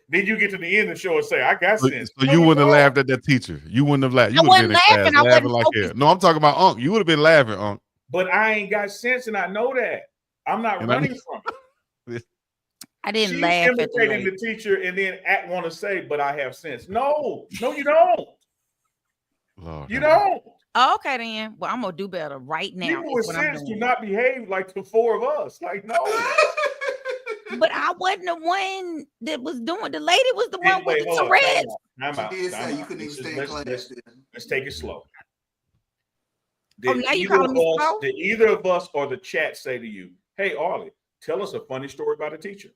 then you get to the end of the show and say, I got sense. So you wouldn't have laughed at that teacher. You wouldn't have laughed. You would have been in class I laughing wasn't like focused. hell. No, I'm talking about Unc. You would have been laughing, Unc. But I ain't got sense, and I know that. I'm not And running from it. I didn't She's laugh at the imitating lady. the teacher and then want to say, but I have sense. No, you don't. Lord, You have don't. Oh, okay, then. Well, I'm gonna do better right now. People with is what I'm sense do doing. not behave like the four of us. Like, no. But I wasn't the one that was doing. The lady was the one with the hold on, Tourette's. time out, She did time say out. you couldn't even Let's stay in just- class. let's- Let's take it slow. Oh, now you calling me slow? Did either of us or the chat say to you, hey, Arlie, tell us a funny story about a teacher?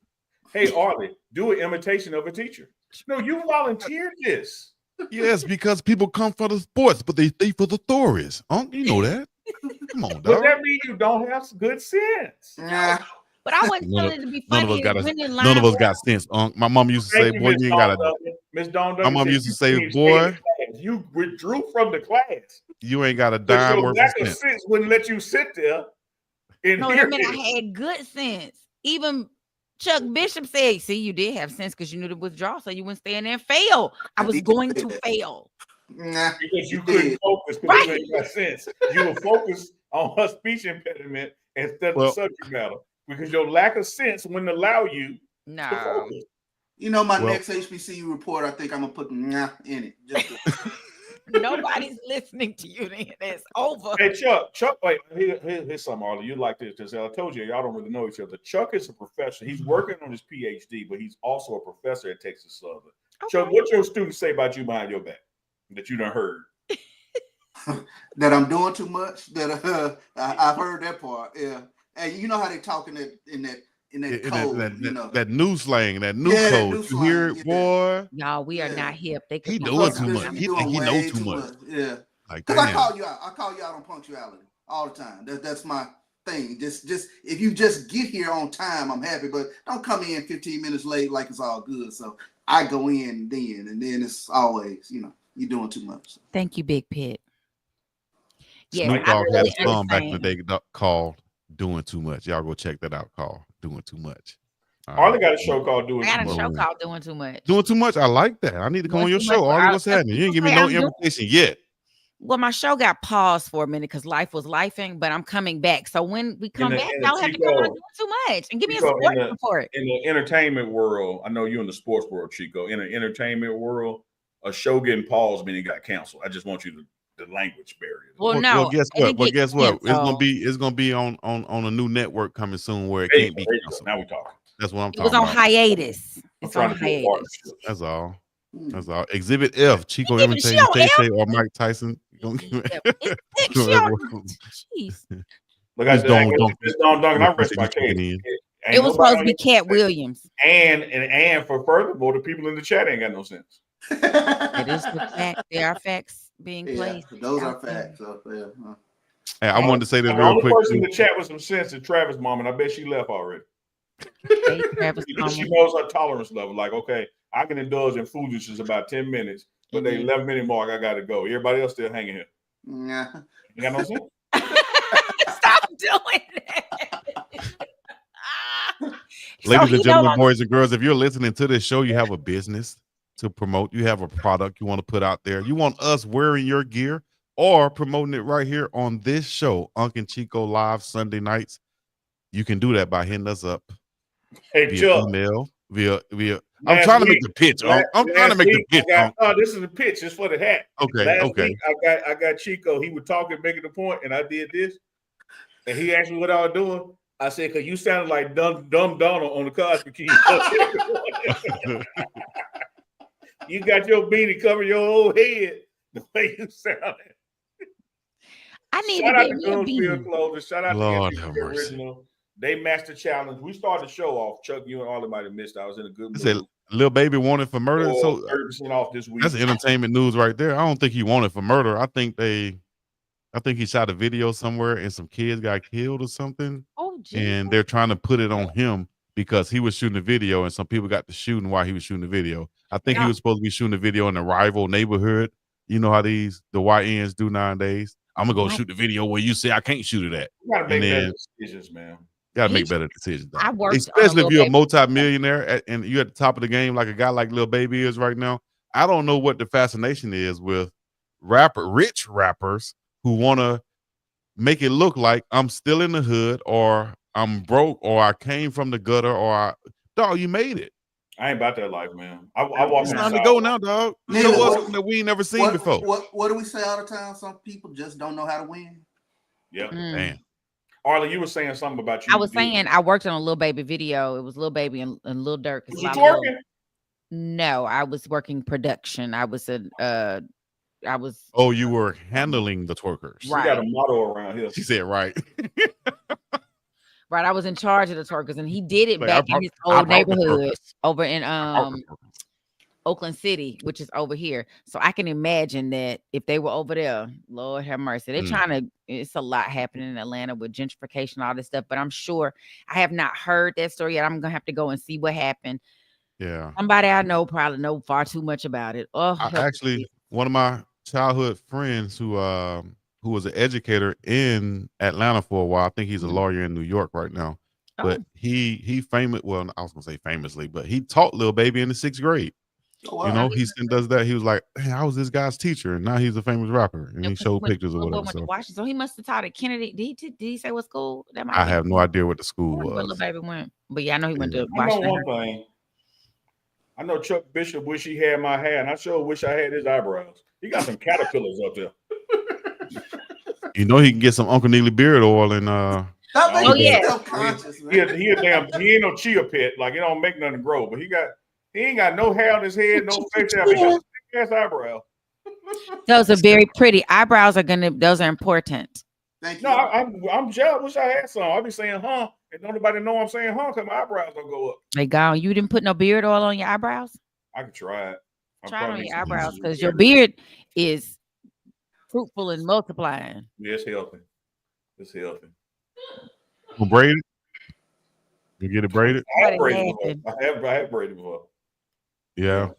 Hey, Arlie, do an imitation of a teacher. No, you volunteered this. Yes, because people come for the sports, but they stay for the stories. Unc, you know that. Come on, Does dog. that mean you don't have good sense? Nah. But I wasn't None of- telling it to be None of funny. us got It went in none of line us got sense, Unc. My mom used to say, Thank you, boy, Miss you ain't got Dawn to. Duncan. Miss Dawn My Duncan mom said used to you say, couldn't stay boy, in class. You withdrew from the class. you ain't got a But dime your worth lack of of sense. sense wouldn't let you sit there and No, hear that meant I this. had good sense. Even Chuck Bishop said, see, you did have sense because you knew to withdraw, so you wouldn't stay in there and fail. I was going to fail. Nah. Because you You couldn't did. focus because Right. you ain't got sense. You were focused on her speech impediment instead of Well- the subject matter because your lack of sense wouldn't allow you to No. focus. You know, my Well- next HBCU report, I think I'm gonna put nah in it. Just Nobody's listening to you then. It's over. Hey, Chuck, wait, here's something, Arlie. You like this because I told you, y'all don't really know each other. Chuck is a professor. He's working on his PhD, but he's also a professor at Texas Southern. Chuck, Okay. what your students say about you behind your back that you done heard? that I'm doing too much. That I've heard that part. Yeah, and you know how they talk in that code. You know that new slang, that new Yeah, that code. new You slang, hear it, yeah. boy? Y'all, we are Yeah. not hip. They could He be doing hip. too much. Bishop, He you think doing he know way too much. Yeah, Like, because I damn. call you out. I call you out on punctuality all the time. That's my thing. Just if you just get here on time, I'm happy. But don't come in 15 minutes late like it's all good. So I go in then, and then it's always, you're doing too much. Thank you, Big Pit. Yeah, Snoop I Dogg had really a song back in the understand. day called "Doing Too Much." Y'all go check that out. Called "Doing Too Much." All Arlie right. got a show called Doing I got Too a Much. show called Doing Too Much. Doing too much. I like that. I need to come Doing on your too show. much. Arlie, what's happening? You ain't give me no I'm doing- invitation yet. Well, my show got paused for a minute because life was lifing, but I'm coming back. So when we come back, in the y'all have to come on Chico- Doing Too Much and give me a Chico, sports report. In the entertainment world, I know you in the sports world, Chico. In the entertainment world, a show getting paused meaning it got canceled. I just want you to the language barrier. Well, no. Well, guess it what? didn't Well, get guess what? canceled. It's gonna be on a new network coming soon where it There you can't go, be there you go. canceled. Now we talking. That's what I'm It was talking on about. hiatus. I'm It's trying on to build hiatus. partnerships. That's all. Mm. That's all. Exhibit F. Chico She imitating on F? Tay or Mike Tyson. Don't give me- She on- Jeez. Look, I Miss said, Dawn Miss Dawn Duncan, I rest my Duncan case. in. Ain't It was nobody supposed to on be here- Cat Williams. And for furthermore, the people in the chat ain't got no sense. It is the fact. There are facts being Yeah, placed. those are out there. facts. So, yeah. Hey, I wanted to say this The real only quick. person in too. the chat with some sense is Travis' mom, and I bet she left already. Hey, Travis She Thomas. knows her tolerance level. Like, okay, I can indulge in foolishness about 10 minutes, but the Mhm. 11-minute mark, I got to go. Everybody else still hanging here. Yeah. You got no sense? Stop doing that. Ladies So and gentlemen, boys and girls, if you're listening to this show, you have a business to promote, you have a product you want to put out there, you want us wearing your gear or promoting it right here on this show, UNK and Chico Live Sunday nights, you can do that by hitting us up Hey, via Chuck. email, via. I'm Last trying to make week- the pitch. last- I'm trying to last make the week pitch. I got, this is the pitch. It's for the hat. Okay, Last okay. week I got Chico. He was talking, making the point, and I did this. And he asked me what I was doing. I said, because you sounded like dumb Donald on the Cosby Key. You got your beanie covering your whole head the way you sounded. I need Shout to out get to me a Goonsfield beanie. Clothing. Shout out Lord to have MDG mercy. Original. They matched the challenge. We started the show off. Chuck, you and all might have missed. I was in a good I mood. said, little baby wanted for murder. So 30% off this week. that's entertainment news right there. I don't think he wanted for murder. I think he shot a video somewhere and some kids got killed or something. Oh, geez. And they're trying to put it on him because he was shooting a video and some people got to shooting while he was shooting the video. I think he was supposed to be shooting a video in the rival neighborhood. You know how the YNs do nowadays. I'm gonna go shoot the video where you say I can't shoot it at. You gotta make better decisions, man. Gotta make better decisions. I worked especially if you're a multi-millionaire and you're at the top of the game, like a guy like Lil Baby is right now. I don't know what the fascination is with rich rappers who want to make it look like I'm still in the hood, or I'm broke, or I came from the gutter, or dog, you made it. I ain't about that life, man. I walk It's on time the to go now, dog. You know what's that we ain't never seen before. What do we say all the time? Some people just don't know how to win. Yeah. Damn. Arlen, you were saying something about you. I was saying I worked on a Lil Baby video. It was Lil Baby and Lil Durk. Was you twerking? No, I was working production. I was Oh, you were handling the twerkers. Right. We got a motto around here. She said right. Right. I was in charge of the twerkers, and he did it back in his old neighborhood over in Oakland City, which is over here. So I can imagine that if they were over there, Lord have mercy. They're trying to, it's a lot happening in Atlanta with gentrification, all this stuff. But I'm sure I have not heard that story yet. I'm gonna have to go and see what happened. Yeah. Somebody I know probably know far too much about it. Oh, actually, one of my childhood friends who was an educator in Atlanta for a while. I think he's a lawyer in New York right now. But he famous. Well, I was gonna say famously, but he taught Lil Baby in the 6th grade. Oh, wow. You know, he still does that. He was like, hey, I was this guy's teacher, and now he's a famous rapper, and he showed pictures of whatever. So he must have taught at Kennedy. Did he say what school? I have no idea what the school was. Where Lil Baby went, but yeah, I know he went to I know Washington. one thing. I know Chuck Bishop wish he had my hair, and I sure wish I had his eyebrows. He got some caterpillars up there. You know, he can get some Uncle Neely beard oil and He ain't no chia pet. Like, it don't make nothing to grow, but he ain't got no hair on his head, no face hair. He got thick-ass eyebrow. Those are very pretty. Eyebrows those are important. Thank you. No, I'm jealous. Wish I had some. I'll be saying, huh? And don't nobody know I'm saying, huh? Because my eyebrows don't go up. They gone. You didn't put no beard oil on your eyebrows? I can try it. Try it on your eyebrows because your beard is fruitful and multiplying. Yeah, it's healthy. It's healthy. braided. You get it braided? I have braided before. Yeah.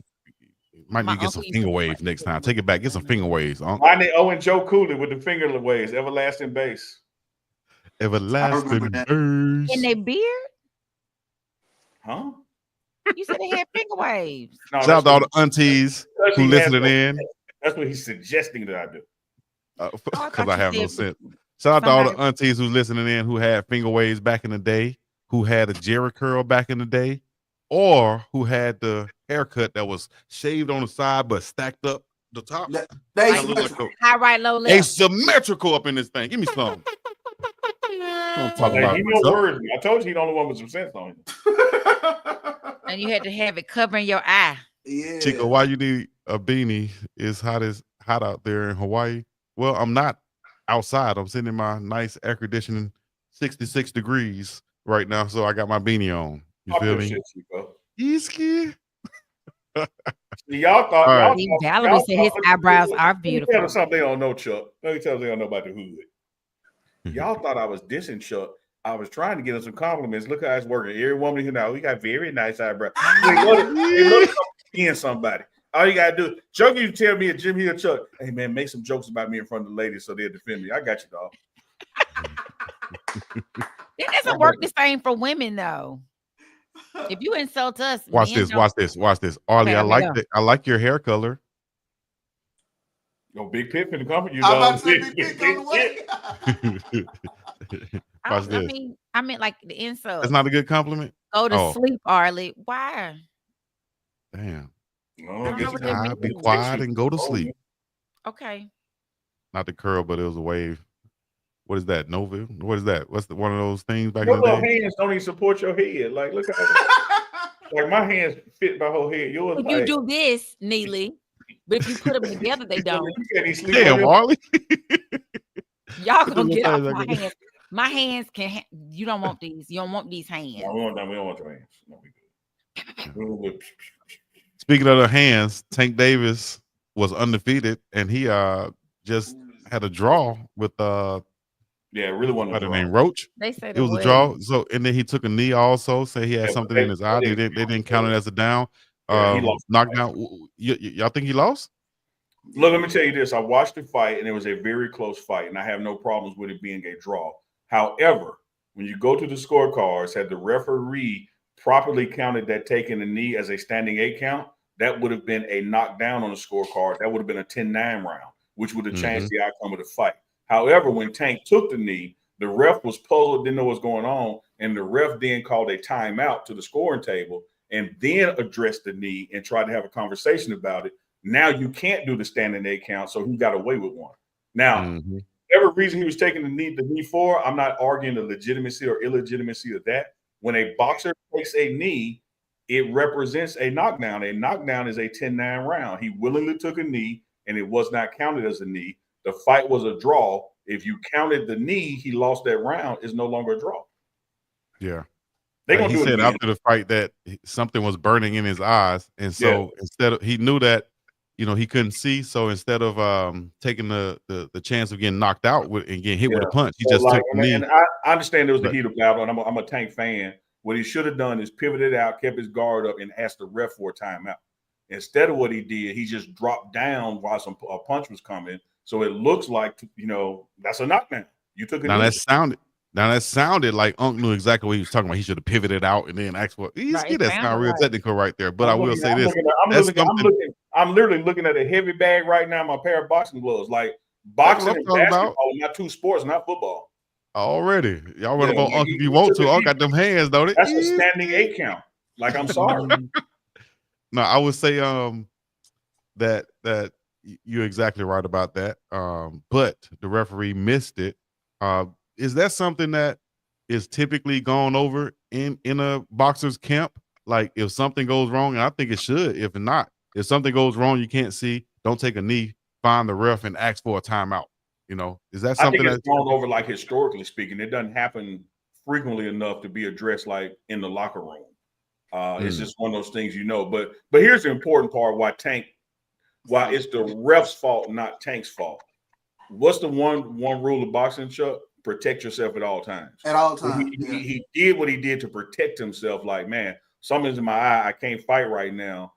Might need to get some finger waves next time. Take it back. Get some finger waves. I need and Joe Cooley with the finger waves. Everlasting bass. Everlasting bass. In their beard? Huh? You said they had finger waves. No, shout out to all the aunties who listening in. That's what he's suggesting that I do. Because I have no sense. Shout out to all the aunties who's listening in who had finger waves back in the day, who had a Jerry curl back in the day, or who had the haircut that was shaved on the side but stacked up the top. High right, low left. Asymmetrical up in this thing. Give me some. I told you he the only one with some sense on him. And you had to have it covering your eye. Yeah. Chico, why you need a beanie? It's hot out there in Hawaii. Well, I'm not outside. I'm sitting in my nice air conditioning 66 degrees right now. So I got my beanie on. You feel me? Easky. Y'all thought Valerie said his eyebrows are beautiful. Tell them something they don't know, Chuck. Let me tell them they don't know about the hood. Y'all thought I was dissing Chuck. I was trying to get him some compliments. Look how it's working. Every woman who knows, we got very nice eyebrows. They look in somebody. All you gotta do, Chuck, you tell me at Jim Hill, Chuck, hey man, make some jokes about me in front of the ladies so they'll defend me. I got you, dog. It doesn't work the same for women though. If you insult us, watch this. Arlie, okay, I like your hair color. No big pip in the company. You I'm know, about to say big pip on the way. Watch this. I meant like the insult. That's not a good compliment. Go to sleep, Arlie. Why? Damn. No, be quiet and go to sleep. Okay. Not the curl, but it was a wave. What is that? Nova? What is that? What's one of those things back in the day? Hands don't even support your head. Like, look how like my hands fit my whole head. Yours, you do this, Neely, but if you put them together, they don't. Damn, Arlie. Y'all gonna get off my hands. My hands can. You don't want these. You don't want these hands. No, we don't want your hands. No, we good. Speaking of the hands, Tank Davis was undefeated, and he just had a draw with Yeah, it really wasn't a By the draw. name Roach. They said It was a draw. So and then he took a knee also. Say he had Yeah, something but in his eye. They didn't count it as a down. Yeah, he lost. Knockdown. Y'all think he lost? Look, let me tell you this. I watched the fight, and it was a very close fight, and I have no problems with it being a draw. However, when you go to the scorecards, had the referee properly counted that taking a knee as a standing 8 count, that would have been a knockdown on the scorecard. That would have been a 10-9 round, which would have changed the outcome of the fight. However, when Tank took the knee, the ref was puzzled, didn't know what's going on, and the ref then called a timeout to the scoring table and then addressed the knee and tried to have a conversation about it. Now you can't do the standing 8 count, so he got away with one. Now, whatever reason he was taking the knee for, I'm not arguing the legitimacy or illegitimacy of that. When a boxer takes a knee, it represents a knockdown. A knockdown is a 10-9 round. He willingly took a knee, and it was not counted as a knee. The fight was a draw. If you counted the knee, he lost that round. It's no longer a draw. Yeah. They gonna he do it said again. after the fight that something was burning in his eyes, and so instead of he knew that he couldn't see, so instead of taking the chance of getting knocked out and getting hit with a punch, he just took the knee. And I understand there was the heat of battle, and I'm a Tank fan. What he should have done is pivoted out, kept his guard up, and asked the ref for a timeout. Instead of what he did, he just dropped down while a punch was coming. So it looks like that's a knockdown. You took it. Now that sounded like Unk knew exactly what he was talking about. He should have pivoted out and then asked for. That's not real technical right there. But I will say this: I'm literally looking at a heavy bag right now. My pair of boxing gloves, like boxing and basketball, not two sports, not football. Already, y'all run about Unk if you want to. Unk got them hands, don't it? That's a standing 8 count. Like, I'm sorry. No, I would say that you're exactly right about that. But the referee missed it. Is that something that is typically gone over in a boxer's camp? Like, if something goes wrong, and I think it should. If not, if something goes wrong, you can't see. Don't take a knee. Find the ref and ask for a timeout. Is that something that's gone over? Like, historically speaking, it doesn't happen frequently enough to be addressed like in the locker room. It's just one of those things, But here's the important part: why it's the ref's fault, not Tank's fault. What's the one rule of boxing, Chuck? Protect yourself at all times. At all times. He did what he did to protect himself. Like, man, something's in my eye. I can't fight right now,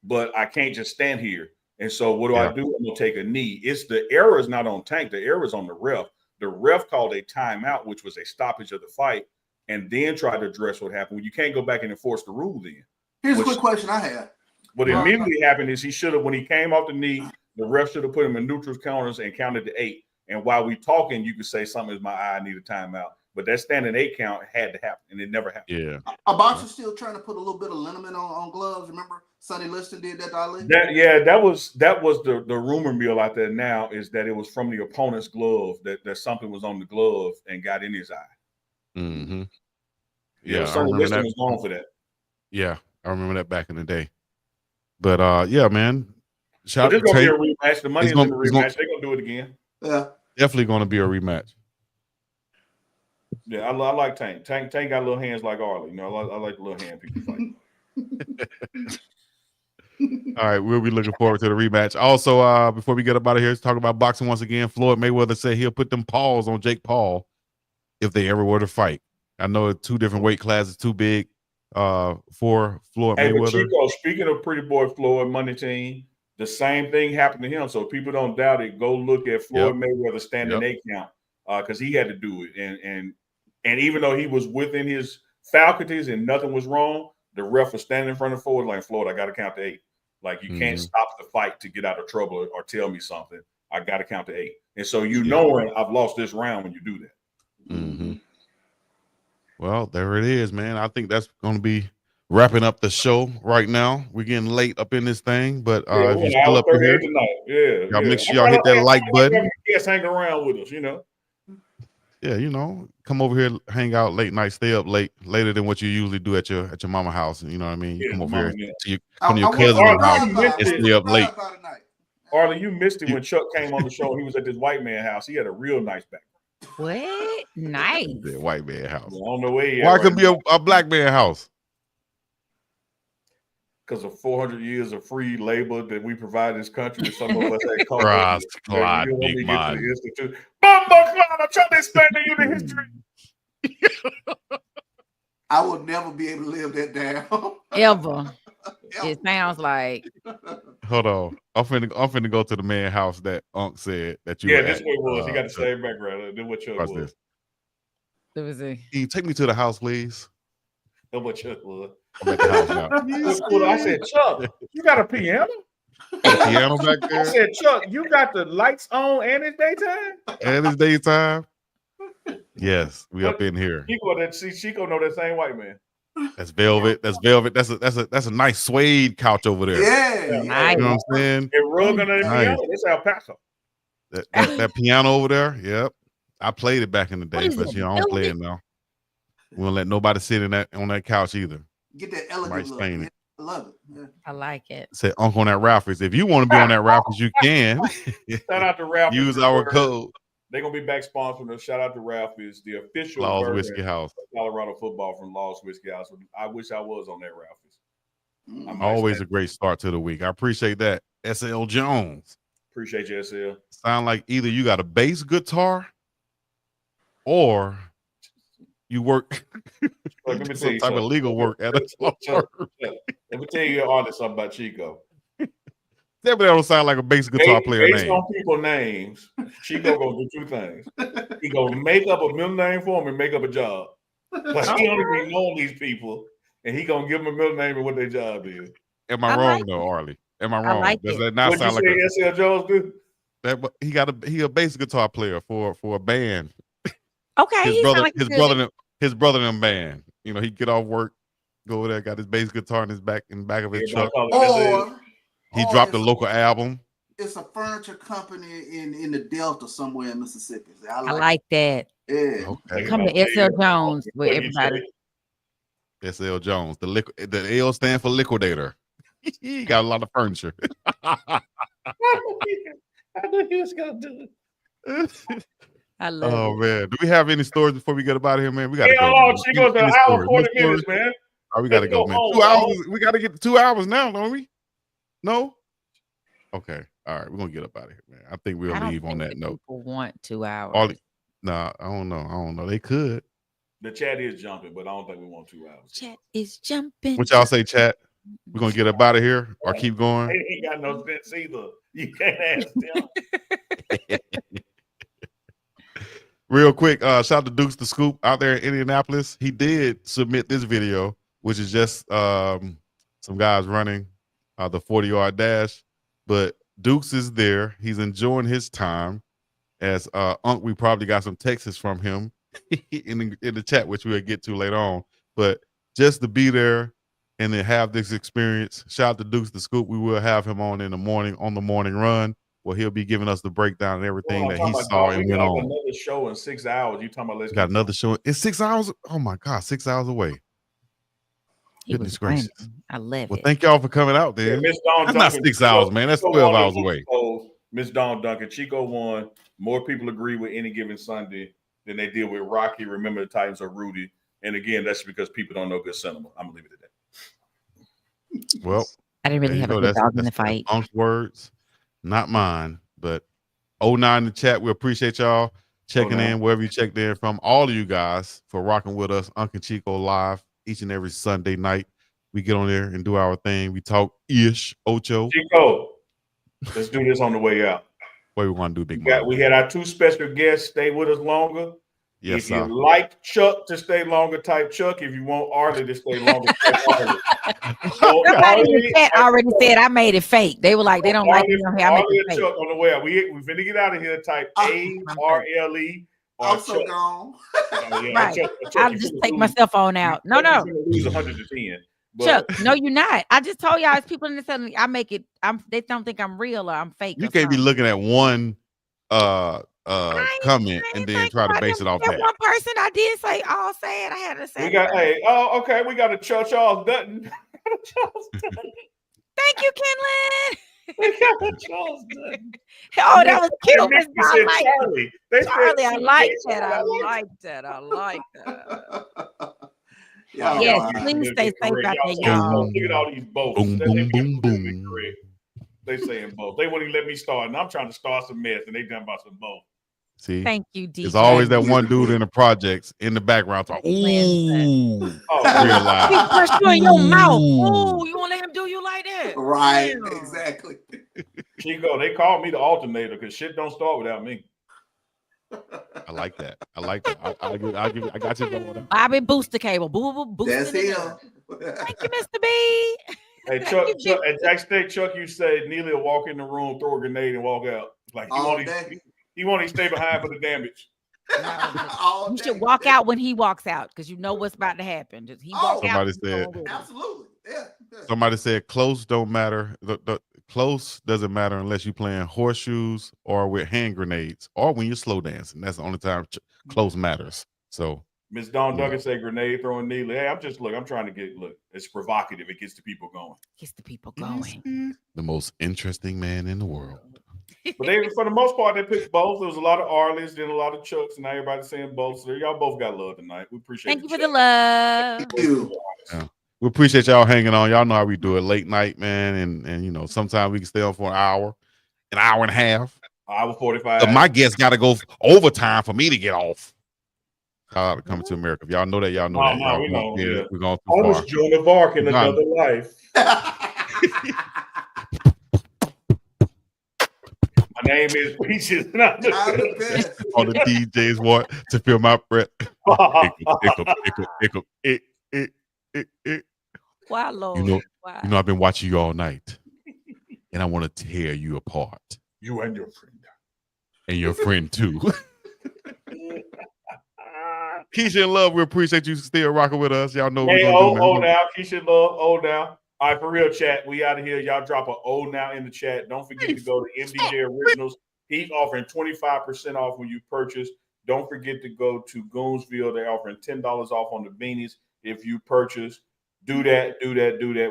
but I can't just stand here. And so what do I do? I'm gonna take a knee. It's the error is not on Tank. The error is on the ref. The ref called a timeout, which was a stoppage of the fight, and then tried to address what happened. You can't go back and enforce the rule then. Here's a quick question I have. What immediately happened is he should have, when he came off the knee, the ref should have put him in neutral counters and counted to 8. And while we talking, you could say something is my eye, I need a timeout. But that standing 8 count had to happen, and it never happened. Yeah. A boxer still trying to put a little bit of liniment on gloves. Remember, Sonny Liston did that to Ali? That was the rumor mill out there now, is that it was from the opponent's glove, that something was on the glove and got in his eye. Mm-hmm. Yeah, Sonny Liston was known for that. Yeah, I remember that back in the day. But yeah, man. But there's gonna be a rematch. The money is in the rematch. They're gonna do it again. Yeah. Definitely gonna be a rematch. Yeah, I like Tank. Tank got little hands like Arlie. I like the little hand people fight. All right, we'll be looking forward to the rematch. Also, before we get up out of here, let's talk about boxing once again. Floyd Mayweather said he'll put them paws on Jake Paul if they ever were to fight. I know 2 different weight classes, too big for Floyd Mayweather. Chico, speaking of Pretty Boy Floyd, Money Team, the same thing happened to him. So people don't doubt it. Go look at Floyd Mayweather standing 8 count because he had to do it. And even though he was within his faculties and nothing was wrong, the ref was standing in front of Floyd like, Floyd, I got to count to 8. Like, you can't stop the fight to get out of trouble or tell me something. I got to count to 8. And so knowing I've lost this round when you do that. Mm-hmm. Well, there it is, man. I think that's going to be wrapping up the show right now. We're getting late up in this thing, but if you're still up here, y'all make sure y'all hit that like button. Yes, hang around with us, Yeah, come over here, hang out late night, stay up later than what you usually do at your mama house. You know what I mean? You come over here to your cousin's house and stay up late. Arlie, you missed it when Chuck came on the show. He was at this white man house. He had a real nice background. What? Nice. The white man house. I don't know where why couldn't be a black man house? Because of 400 years of free labor that we provide this country, some of us had come. Big man. clown. I'm trying to explain to you the history. I will never be able to live that down. Ever. It sounds like. Hold on. I'm finna go to the man house that Unc said that you Yeah, were this at. way it was. He got the same background. Then what Chuck Watch was. this. Let me see. Can you take me to the house, please? Then what Chuck was. I'm at the house now. I said, Chuck, you got a piano? Got a piano back I there? said, Chuck, you got the lights on and it's daytime? And it's daytime? Yes, we up in here. Chico know that same white man. That's velvet. That's velvet. That's a nice suede couch over there. Yeah. Nice. You know what I'm saying? And rug under the Nice. piano. That's El Paso. That piano over there. Yep. I played it back in the day, is but it, you know, I don't play it now. We won't let nobody sit on that couch either. Get that elegant look. Explain Yeah, it. I love it. Yeah. I like it. Say Uncle on that Ralphie's. If you want to be on that Ralphie's, you can. Shout out to Ralph. Use our code. They're gonna be back sponsoring us. Shout out to Ralphie's, the official Law's bourbon Whiskey House. of Colorado football from Law's Whiskey House. I wish I was on that Ralphie's. Always a great start to the week. I appreciate that. SL Jones. Appreciate you, SL. Sound like either you got a bass guitar or you work Let me tell some you type of something. legal work at a law firm. Let me tell you honest something about Chico. That don't sound like a bass guitar player Based name. on people's names, Chico gonna do two things. He gonna make up a middle name for him and make up a job. Like he only be knowing these people, and he gonna give them a middle name and what their job is. Am I wrong though, Arlie? Am I wrong? like Does it. that not What sound you like say, SL Jones do? he a bass guitar player for a band? Okay. His he brother, sound like his brother in band. You know, he get off work, go over there, got his bass guitar in the back of his truck. He dropped a local album. It's a furniture company in the Delta somewhere in Mississippi. I like that. Yeah. Okay. Come to SL Jones with everybody. SL Jones. The L stand for liquidator. He got a lot of furniture. I knew he was gonna do it. I love it. Man. Do we have any stories before we get up out of here, man? We gotta go. Oh, Man. Chico's an Any hour stories? 40 No minutes, stories? man. Oh, we gotta go, man. 2 hours. We gotta get to 2 hours now, don't we? No? Okay. All right. We're gonna get up out of here, man. I think we'll leave on that note. People want 2 hours. Nah, I don't know. They could. The chat is jumping, but I don't think we want 2 hours. Chat is jumping. What y'all say, chat? We're gonna get up out of here or keep going? They ain't got no sense either. You can't ask them. Real quick, shout out to Dukes the Scoop out there in Indianapolis. He did submit this video, which is just some guys running the 40-yard dash. But Dukes is there. He's enjoying his time. As Unc, we probably got some texts from him in the chat, which we'll get to later on. But just to be there and then have this experience, shout out to Dukes the Scoop. We will have him on in the morning on the morning run, where he'll be giving us the breakdown and everything that he saw and went on. Another show in 6 hours. You talking about? Let's got another show. It's 6 hours. Oh my God, 6 hours away. Goodness gracious. I love Well, it. thank y'all for coming out there. Miss Dawn That's not 6 hours, man. That's 12 hours away. Miss Dawn Duncan, Chico won. More people agree with Any Given Sunday than they did with Rocky. Remember the Titans or Rudy. And again, that's because people don't know good cinema. I'm gonna leave it at that. Well, I didn't really have a good dog in the fight. Unc's words, not mine. But 09 in the chat, we appreciate y'all checking in wherever you checked in from. All of you guys for rocking with us. Unc and Chico live each and every Sunday night. We get on there and do our thing. We talk Ocho. Chico, let's do this on the way out. What we want to do, Big Man? We had our 2 special guests stay with us longer. Yes, if you like Chuck to stay longer, type Chuck. If you want Arlie to stay longer, type Arlie. Somebody in the chat already said I made it fake. They were like, they don't like me on here. I made Arlie it and fake. Chuck on the way out. We finna get out of here. Type ARLE. Also gone. Right. I'll just take my cell phone out. No. Lose 100 to 10. Chuck, no, you're not. I just told y'all, it's people in the cell. I make it. They don't think I'm real or I'm fake. You can't be looking at one comment and then try to base it off that. One person I did say all sad. I had to say. We got okay. We got a Charles Dutton. Thank you, Kenlin. We got a Charles Dutton. Oh, that was cute. They said Charlie. Charlie, I like that. I like that. Yes, please stay safe out there, y'all. Look at all these boats. Boom, boom, boom, boom. They saying both. They wouldn't even let me start, and I'm trying to start some mess, and they done about some both. See, Thank you, DJ. there's always that one dude in the projects in the background talking. Ooh, real loud. Keep pursuing your mouth. Oh, you want to let him do you like that? Right, Damn. exactly. Chico, they call me the alternator because shit don't start without me. I like that. I like that. I got you going. Bobby Booster Cable. Booster. That's him. Thank you, Mr. B. Hey, Chuck, at Jack Steak, Chuck, you said Neely will walk in the room, throw a grenade, and walk out. Like he won't even stay behind for the damage. You should walk out when he walks out because you know what's about to happen. Just he walk out. Somebody said, absolutely. Yeah. Somebody said close don't matter. The close doesn't matter unless you're playing horseshoes or with hand grenades or when you're slow dancing. That's the only time close matters. So Miss Dawn Duggan said grenade throwing Neely. Hey, I'm trying to get it's provocative. It gets the people going. Gets the people going. The most interesting man in the world. But they, for the most part, they picked both. There was a lot of Arlies, then a lot of Chucks, and now everybody's saying both. So y'all both got love tonight. We appreciate it. Thank you for the love. Thank you. Yeah. We appreciate y'all hanging on. Y'all know how we do it late night, man. And you know, sometimes we can stay on for an hour and a half. Hour 45. But my guests got to go overtime for me to get off. Shout out to Coming to America. If y'all know that, y'all know that. No, we know. Yeah. We're going too I far. was Joan of Arc in another life. My name is Peaches. All the DJs want to feel my breath. Wow, Lord. You know, I've been watching you all night, and I want to tear you apart. You and your friend. And your friend, too. Keisha and Love, we appreciate you still rocking with us. Y'all know what we're going to do. Now. Keisha and Love, now. All right, for real, chat. We out of here. Y'all drop a now in the chat. Don't forget to go to MDJ Originals. He's offering 25% off when you purchase. Don't forget to go to Goonsville. They're offering $10 off on the beanies if you purchase. Do that.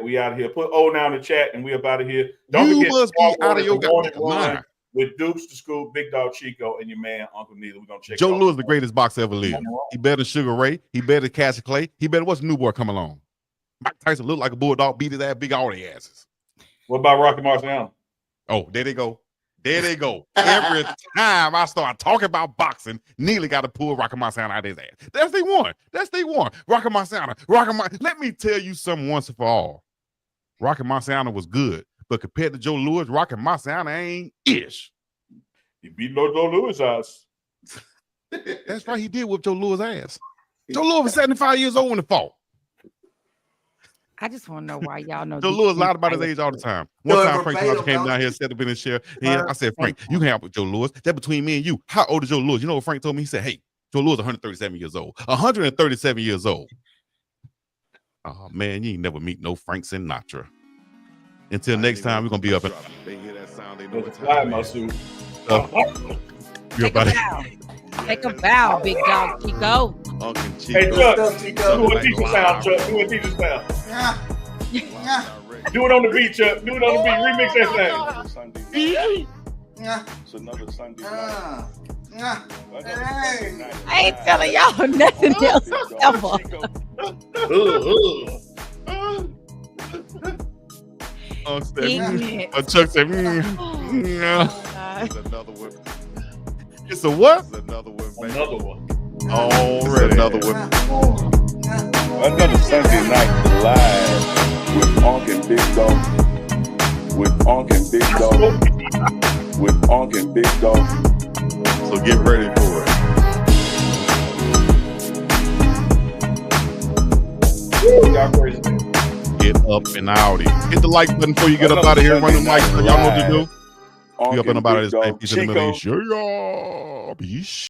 We out of here. Put now in the chat, and we up out of here. Don't forget must be out of your mind. With Dukes to School, Big Dog Chico, and your man Uncle Neely. We're gonna check. Joe Lewis, the greatest boxer ever lived. He better Sugar Ray. He better Cassius Clay. He better what's new boy come along. Mike Tyson looked like a bulldog, beat his ass, big all the asses. What about Rocky Marciano? Oh, there they go. Every time I start talking about boxing, Neely got to pull Rocky Marciano out of his ass. That's they one. Rocky Marciano. Let me tell you something once and for all. Rocky Marciano was good, but compared to Joe Lewis, Rocky Marciano ain't ish. He beat Joe Lewis' ass. That's right. He did whip Joe Lewis' ass. Joe Lewis was 75 years old when it fought. I just want to know why y'all know. Joe Lewis lied about his age all the time. One time Frank came down here, set up in his chair. And I said, Frank, you can have with Joe Lewis. That between me and you. How old is Joe Lewis? You know what Frank told me? He said, hey, Joe Lewis 137 years old. 137 years old. Oh, man, you ain't never meet no Frank Sinatra. Until next time, we're going to be up and They hear that sound, they know It's fly my suit. Take a bow, Big Dog Chico. UNK and Chico. Hey, Chuck, do a teacher sound, Chuck. Do a teacher sound. Do it on the beat, Chuck. Do it on the beat. Remix that thing. It's another Sunday night. I ain't telling y'all nothing else ever. Chuck said, It's another one. It's a what? It's another one, baby. Another one. Already. Another one. Another Sunday night live with UNK and Big Dog. With UNK and Big Dog. With UNK and Big Dog. So get ready for it. Y'all crazy. Get up and out. Hit the like button before you get up out of here. Run the mics. Y'all know what to do. We up and about this thing. Peace in the middle. Sure, y'all. Peace.